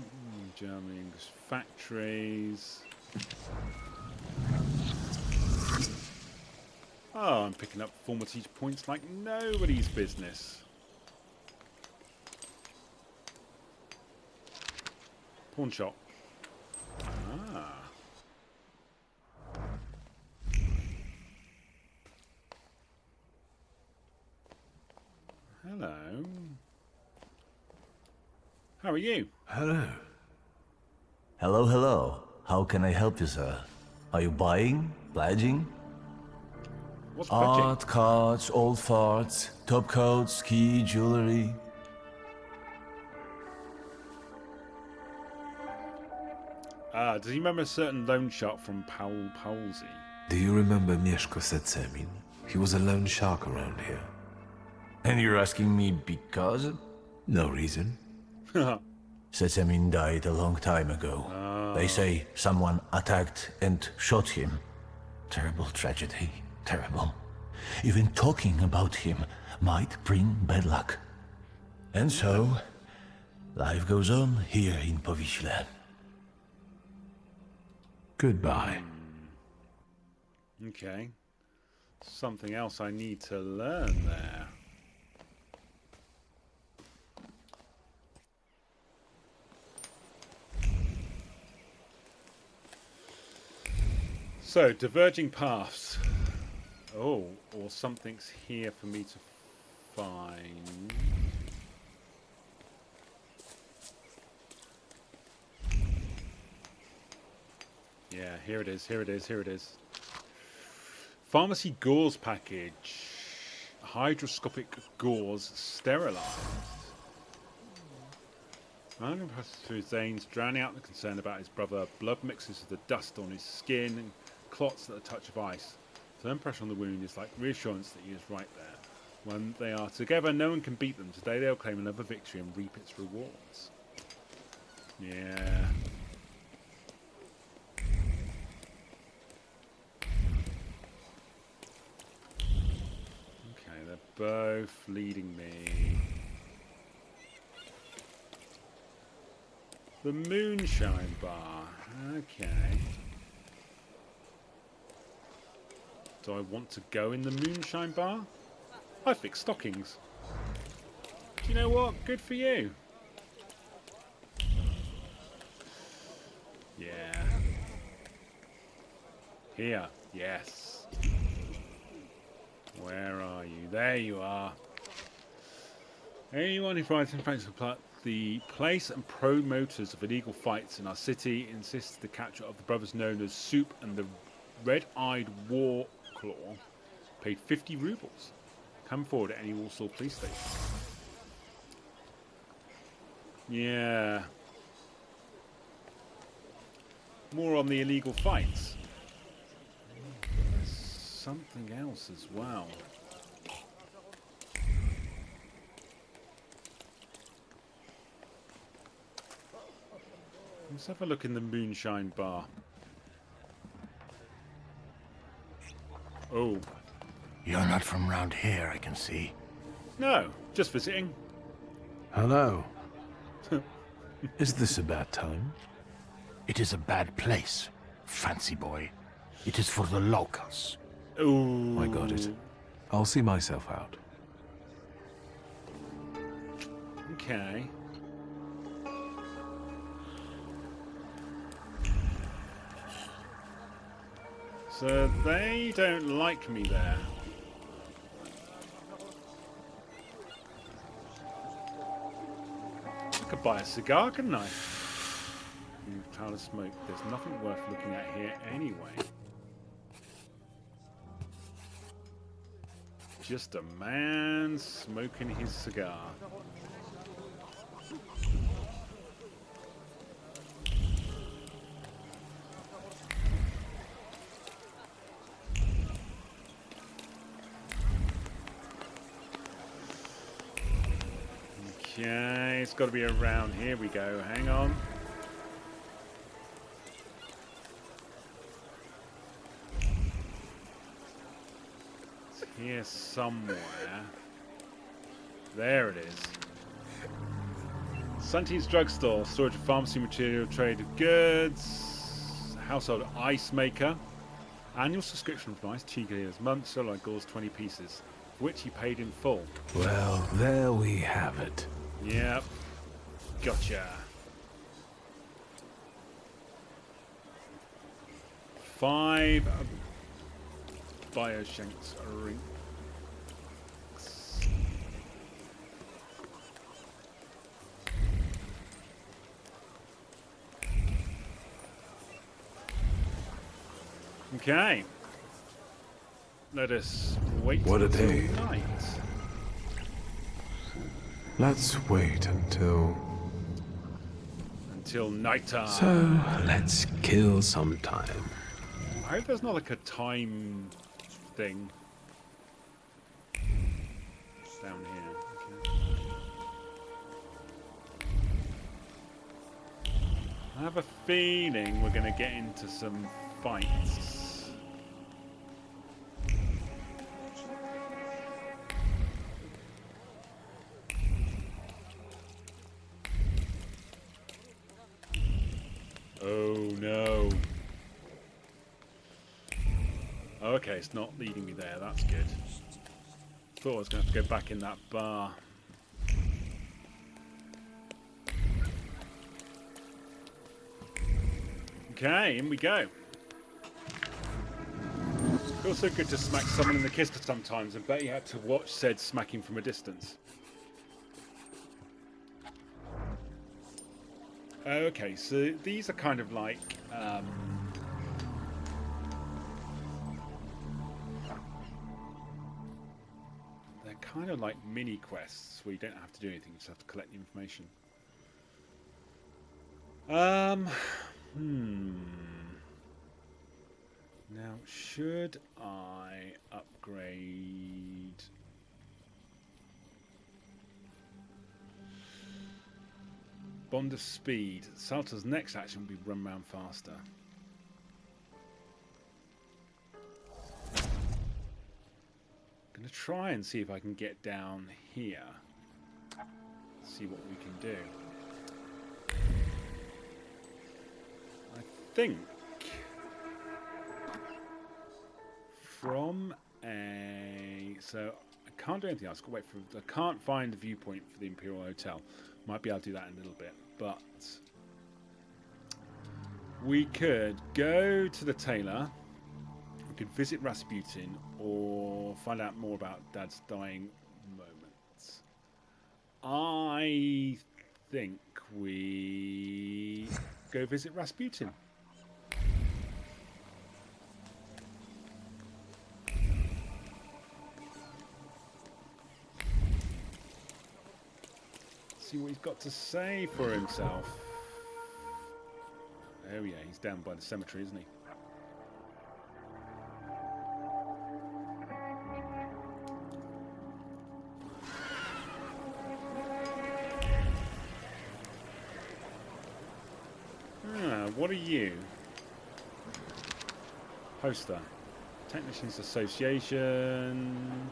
German English factories. Oh, I'm picking up former teacher points like nobody's business. Pawn shop. Ah. Hello. How are you? Hello. Hello, hello. How can I help you, sir? Are you buying? Pledging? What's pledging? Art, cards, old farts, top coats, ski, jewelry. Does he remember a certain loan shark from Palsy? Do you remember Mieszko Setsemin? He was a loan shark around here. And you're asking me because? No reason. Setsemin died a long time ago. They say someone attacked and shot him. Terrible tragedy. Terrible. Even talking about him might bring bad luck. And so, life goes on here in Powiśle. Goodbye. Okay. Something else I need to learn there. So, diverging paths. Oh, or something's here for me to find. Yeah, here it is, here it is, here it is. Pharmacy gauze package. Hydroscopic gauze sterilized. Random passes through his veins, drowning out the concern about his brother. Blood mixes with the dust on his skin and clots at the touch of ice. Firm pressure on the wound is like reassurance that he is right there. When they are together, no one can beat them. Today they'll claim another victory and reap its rewards. Yeah. Okay, they're both leading me. The moonshine bar. Okay. Do I want to go in the moonshine bar? I fix stockings. Do you know what? Good for you. Yeah. Here. Yes. Where are you? There you are. Anyone who finds influence of the place and promoters of illegal fights in our city insists the capture of the brothers known as Soup and the Red-Eyed War Claw paid 50 rubles. Come forward at any Warsaw police station. Yeah. More on the illegal fights. There's something else as well. Let's have a look in the moonshine bar. Oh. You're not from round here, I can see. No, just visiting. Hello. Is this a bad time? It is a bad place, fancy boy. It is for the locals. Oh. I got it. I'll see myself out. Okay. So they don't like me there. I could buy a cigar, couldn't I? Cloud of smoke. There's nothing worth looking at here anyway. Just a man smoking his cigar. Okay, it's got to be around. Here we go. Hang on. It's here somewhere. There it is. Santi's drugstore, storage of pharmacy material, trade of goods, household ice maker, annual subscription price, 2 guineas a month, so like Gauls 20 pieces, which he paid in full. Well, there we have it. Yep. Gotcha. 5 Bioshanks ring. Okay. Let us wait What a until day. night. Let's wait until Night time. So, let's kill some time. I hope there's not like a time thing. It's down here. Okay. I have a feeling we're going to get into some fights. Oh no. Okay, it's not leading me there. That's good. Thought I was going to have to go back in that bar. Okay, in we go. Feels so good to smack someone in the kister sometimes. I bet you had to watch said smacking from a distance. Okay, so these are kind of like they're kind of like mini quests where you don't have to do anything, you just have to collect the information. Now, should I upgrade? Bond of Speed. Salta's next action will be run round faster. I'm going to try and see if I can get down here. See what we can do. I think from a... So I can't do anything else. I've got to wait for... I can't find a viewpoint for the Imperial Hotel. Might be able to do that in a little bit, but we could go to the tailor, we could visit Rasputin, or find out more about Dad's dying moments. I think we go visit Rasputin. See what he's got to say for himself. Oh yeah, he's down by the cemetery, isn't he? What are you? Poster. Technicians Association.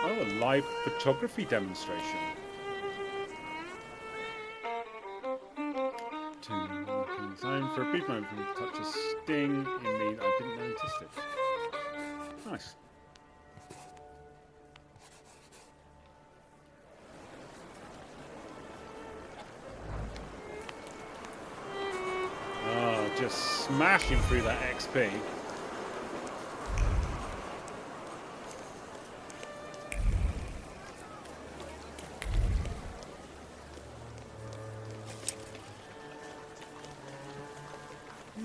Oh, a live photography demonstration. Zone for a brief moment from touch a sting in me that I didn't notice it. Nice. Oh, just smashing through that XP.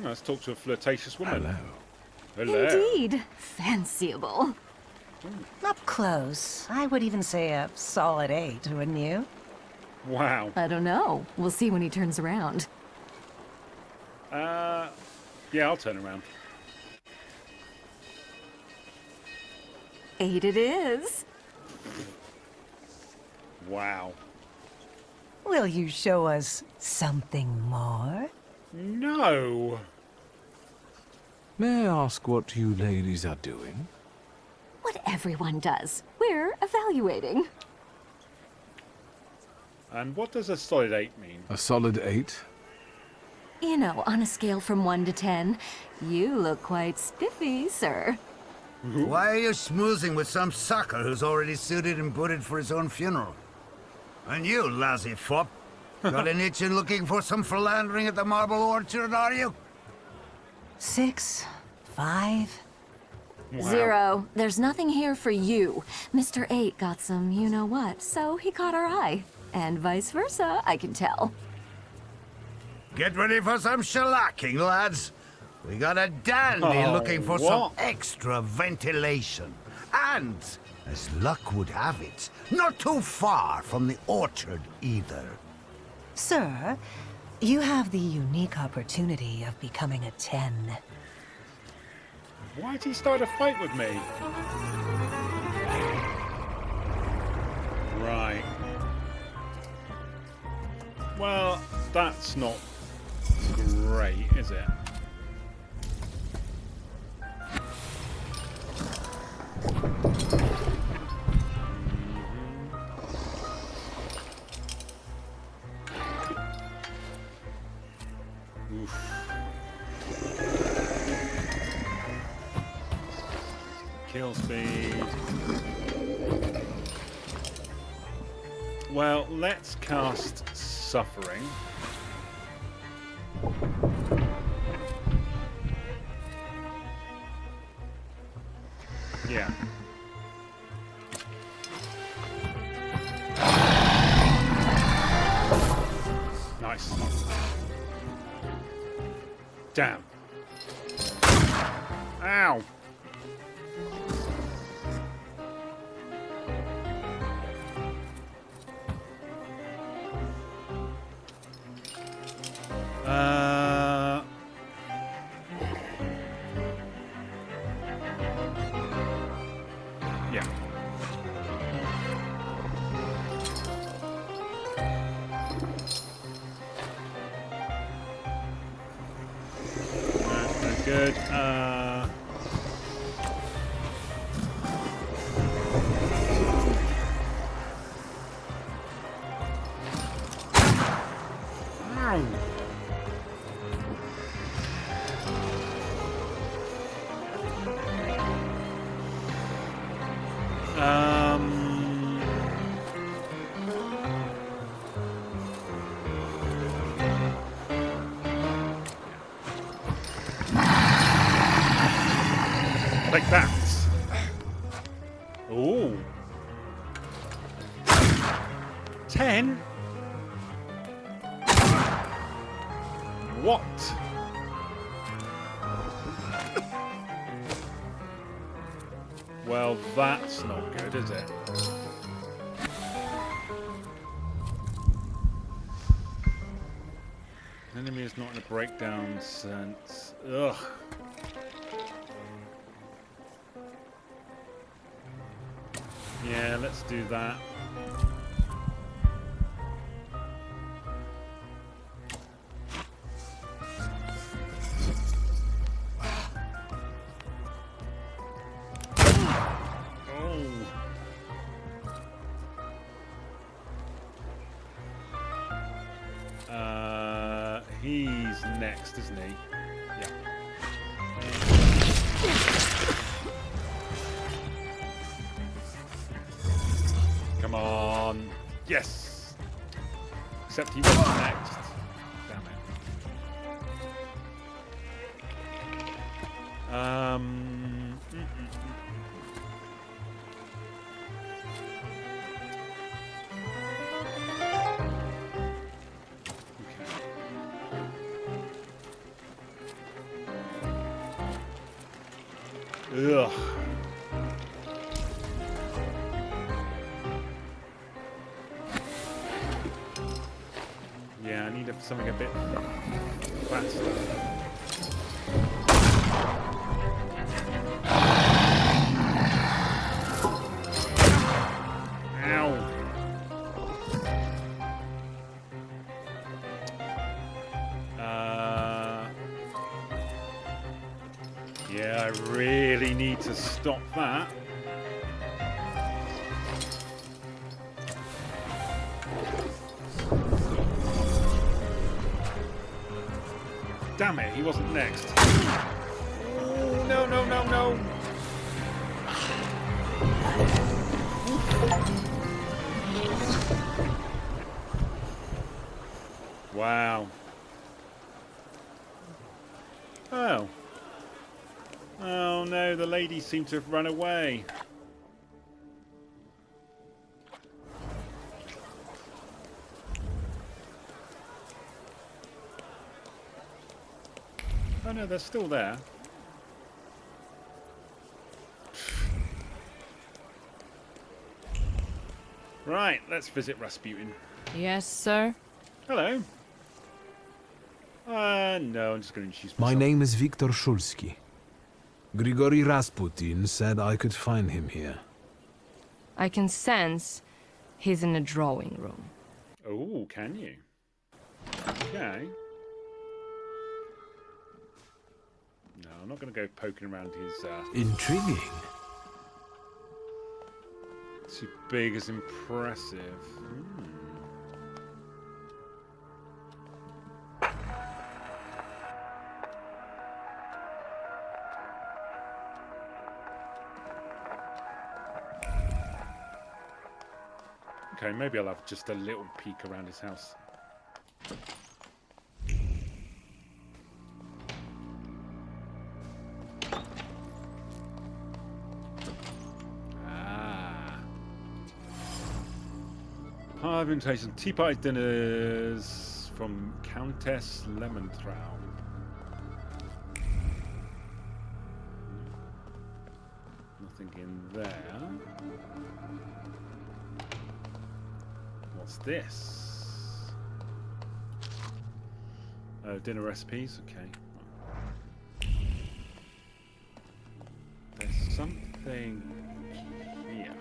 Let's talk to a flirtatious woman. Hello. Hello. Indeed. Fanciable. Up close, I would even say a solid 8, wouldn't you? Wow. I don't know. We'll see when he turns around. Yeah, I'll turn around. 8 it is. Wow. Will you show us something more? No. May I ask what you ladies are doing? What everyone does. We're evaluating. And what does a solid 8 mean? A solid 8? You know, on a scale from 1 to 10, you look quite spiffy, sir. Why are you schmoozing with some sucker who's already suited and booted for his own funeral? And you, lousy fop, got an itch in looking for some philandering at the Marble Orchard, are you? 6, 5. Wow. 0. There's nothing here for you. Mr. 8 got some you-know-what, so he caught our eye. And vice versa, I can tell. Get ready for some shellacking, lads. We got a dandy looking for some extra ventilation. And, as luck would have it, not too far from the orchard either. Sir, you have the unique opportunity of becoming a 10. Why'd he start a fight with me? Right. Well, that's not great, is it? Oof. Kill speed. Well, let's cast Suffering. Yeah. Nice. Damn. Ow. Yeah. That's good. Ow. Like that. Ooh. 10? What? Well, that's not good, is it? Enemy is not in a breakdown sense. Ugh. Yeah, let's do that. He's next, isn't he? Yeah. Come on. Yes. Except he wasn't next. Damn it. Ugh. Yeah, I need something a bit faster. Ow. Yeah, I really need to stop that. Damn it, he wasn't next. Oh, no, no, no, no. Wow. Oh. Oh no, the ladies seem to have run away. Oh no, they're still there. Right, let's visit Rasputin. Yes, sir. Hello. No, I'm just going to introduce myself. My name is Viktor Shulski. Grigory Rasputin said I could find him here. I can sense he's in a drawing room. Oh, can you? Okay. No, I'm not going to go poking around his... Intriguing. Too big is impressive. Okay, maybe I'll have just a little peek around his house. Hive invitation, tea party dinners from Countess Lemonthrow. Nothing in there. What's this? Oh, dinner recipes. Okay. There's something here.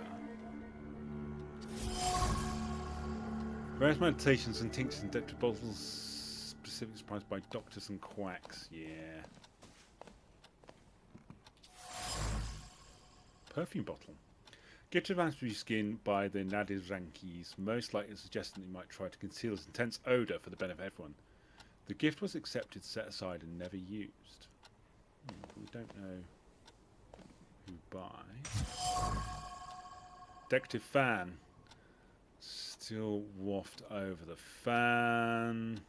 Various meditations and tinctures and dector bottles specifically supplied by doctors and quacks. Yeah. Perfume bottle. Gift advanced for your skin by the Nadirankis, most likely suggesting that you might try to conceal its intense odour for the benefit of everyone. The gift was accepted, set aside, and never used. We don't know who by. Decorative fan. Still waft over the fan.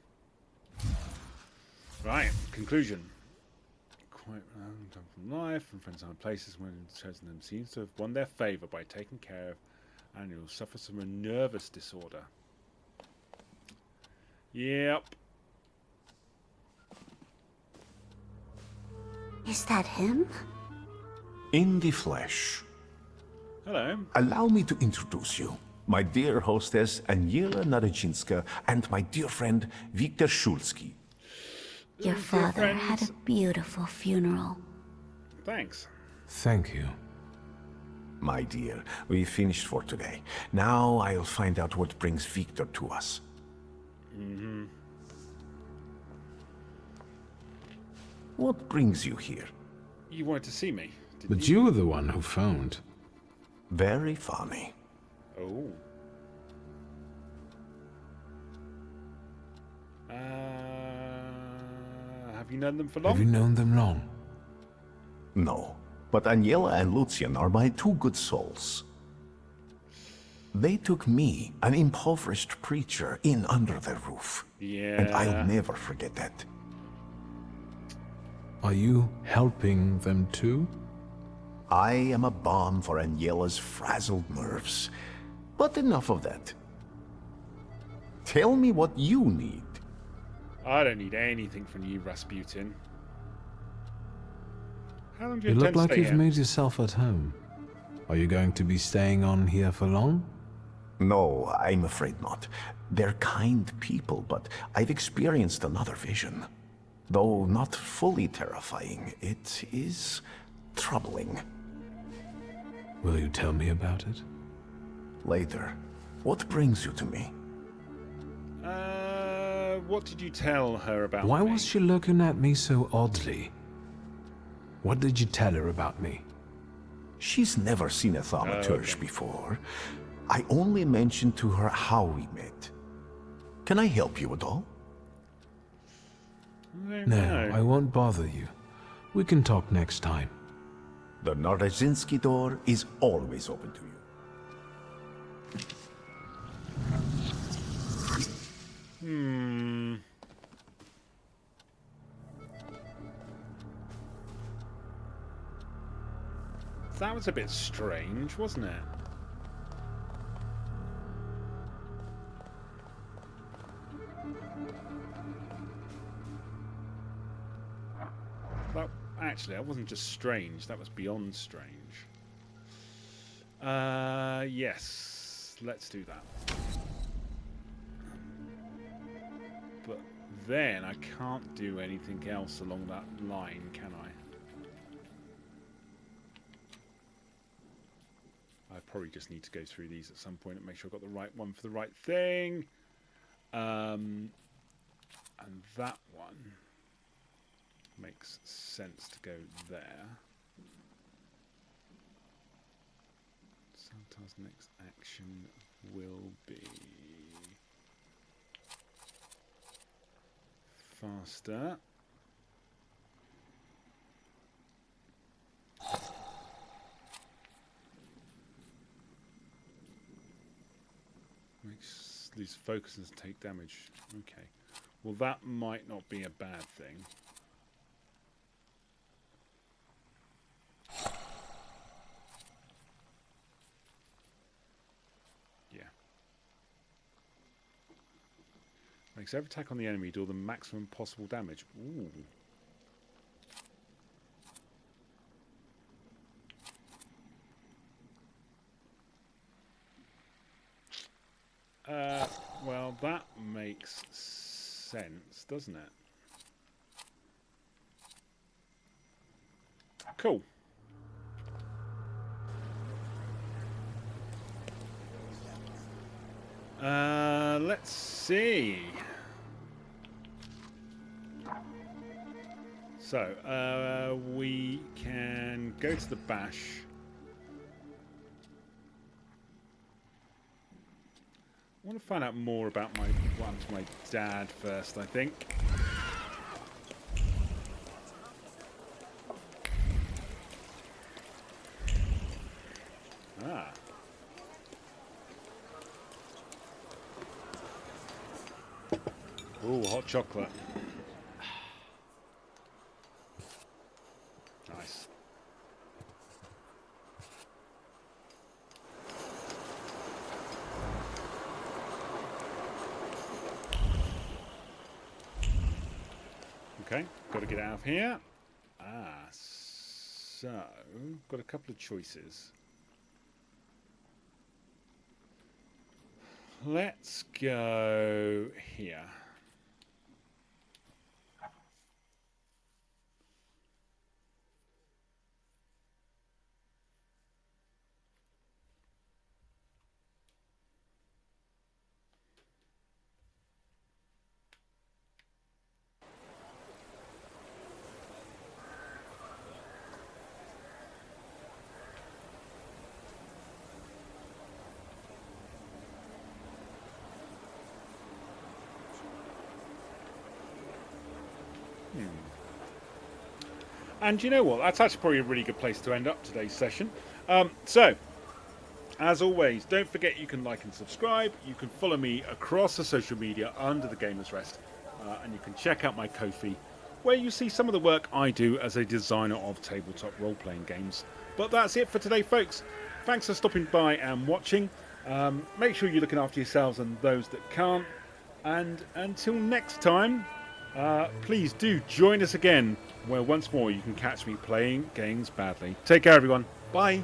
Right, conclusion. Quite random from life and friends and places when chosen them seems to have won their favour by taking care of and you'll suffer from a nervous disorder. Yep. Is that him? In the flesh. Hello. Allow me to introduce you. My dear hostess, Aniela Narycinska, and my dear friend, Viktor Shulski. Your father had a beautiful funeral. Thanks. Thank you. My dear, we finished for today. Now I'll find out what brings Viktor to us. Mm-hmm. What brings you here? You wanted to see me, didn't But you were the one who phoned. Very funny. Oh. Have you known them for long? Have you known them long? No, but Aniela and Lucian are my two good souls. They took me, an impoverished preacher, in under their roof. Yeah. And I'll never forget that. Are you helping them too? I am a balm for Aniela's frazzled nerves. But enough of that. Tell me what you need. I don't need anything from you, Rasputin. How long do you You look intend to like stay you've here? made yourself at home. Are you going to be staying on here for long? No, I'm afraid not. They're kind people, but I've experienced another vision. Though not fully terrifying, it is troubling. Will you tell me about it? Later. What brings you to me? What did you tell her about Why me? was she looking at me so oddly? What did you tell her about me? She's never seen a Thaumaturge before. I only mentioned to her how we met. Can I help you at all? No, I won't bother you. We can talk next time. The Narazinski door is always open to you. That was a bit strange, wasn't it? Well, actually, that wasn't just strange. That was beyond strange. Yes, let's do that. But then I can't do anything else along that line, can I? I probably just need to go through these at some point and make sure I've got the right one for the right thing. And that one makes sense to go there. Santar's next action will be faster. Makes lose focus and take damage. Okay. Well, that might not be a bad thing. Yeah. Makes every attack on the enemy do the maximum possible damage. Ooh. Well, that makes sense, doesn't it? Cool. Let's see. So, we can go to the bash. I want to find out more about what happened to my dad first, I think. Ah. Ooh, hot chocolate. Nice. Okay, got to get out of here. So got a couple of choices. Let's go here. And you know what? That's actually probably a really good place to end up today's session. So, as always, don't forget you can like and subscribe. You can follow me across the social media under the Gamer's Rest. And you can check out my Ko-fi, where you see some of the work I do as a designer of tabletop role-playing games. But that's it for today, folks. Thanks for stopping by and watching. Make sure you're looking after yourselves and those that can't. And until next time, please do join us again, where once more you can catch me playing games badly. Take care, everyone. Bye.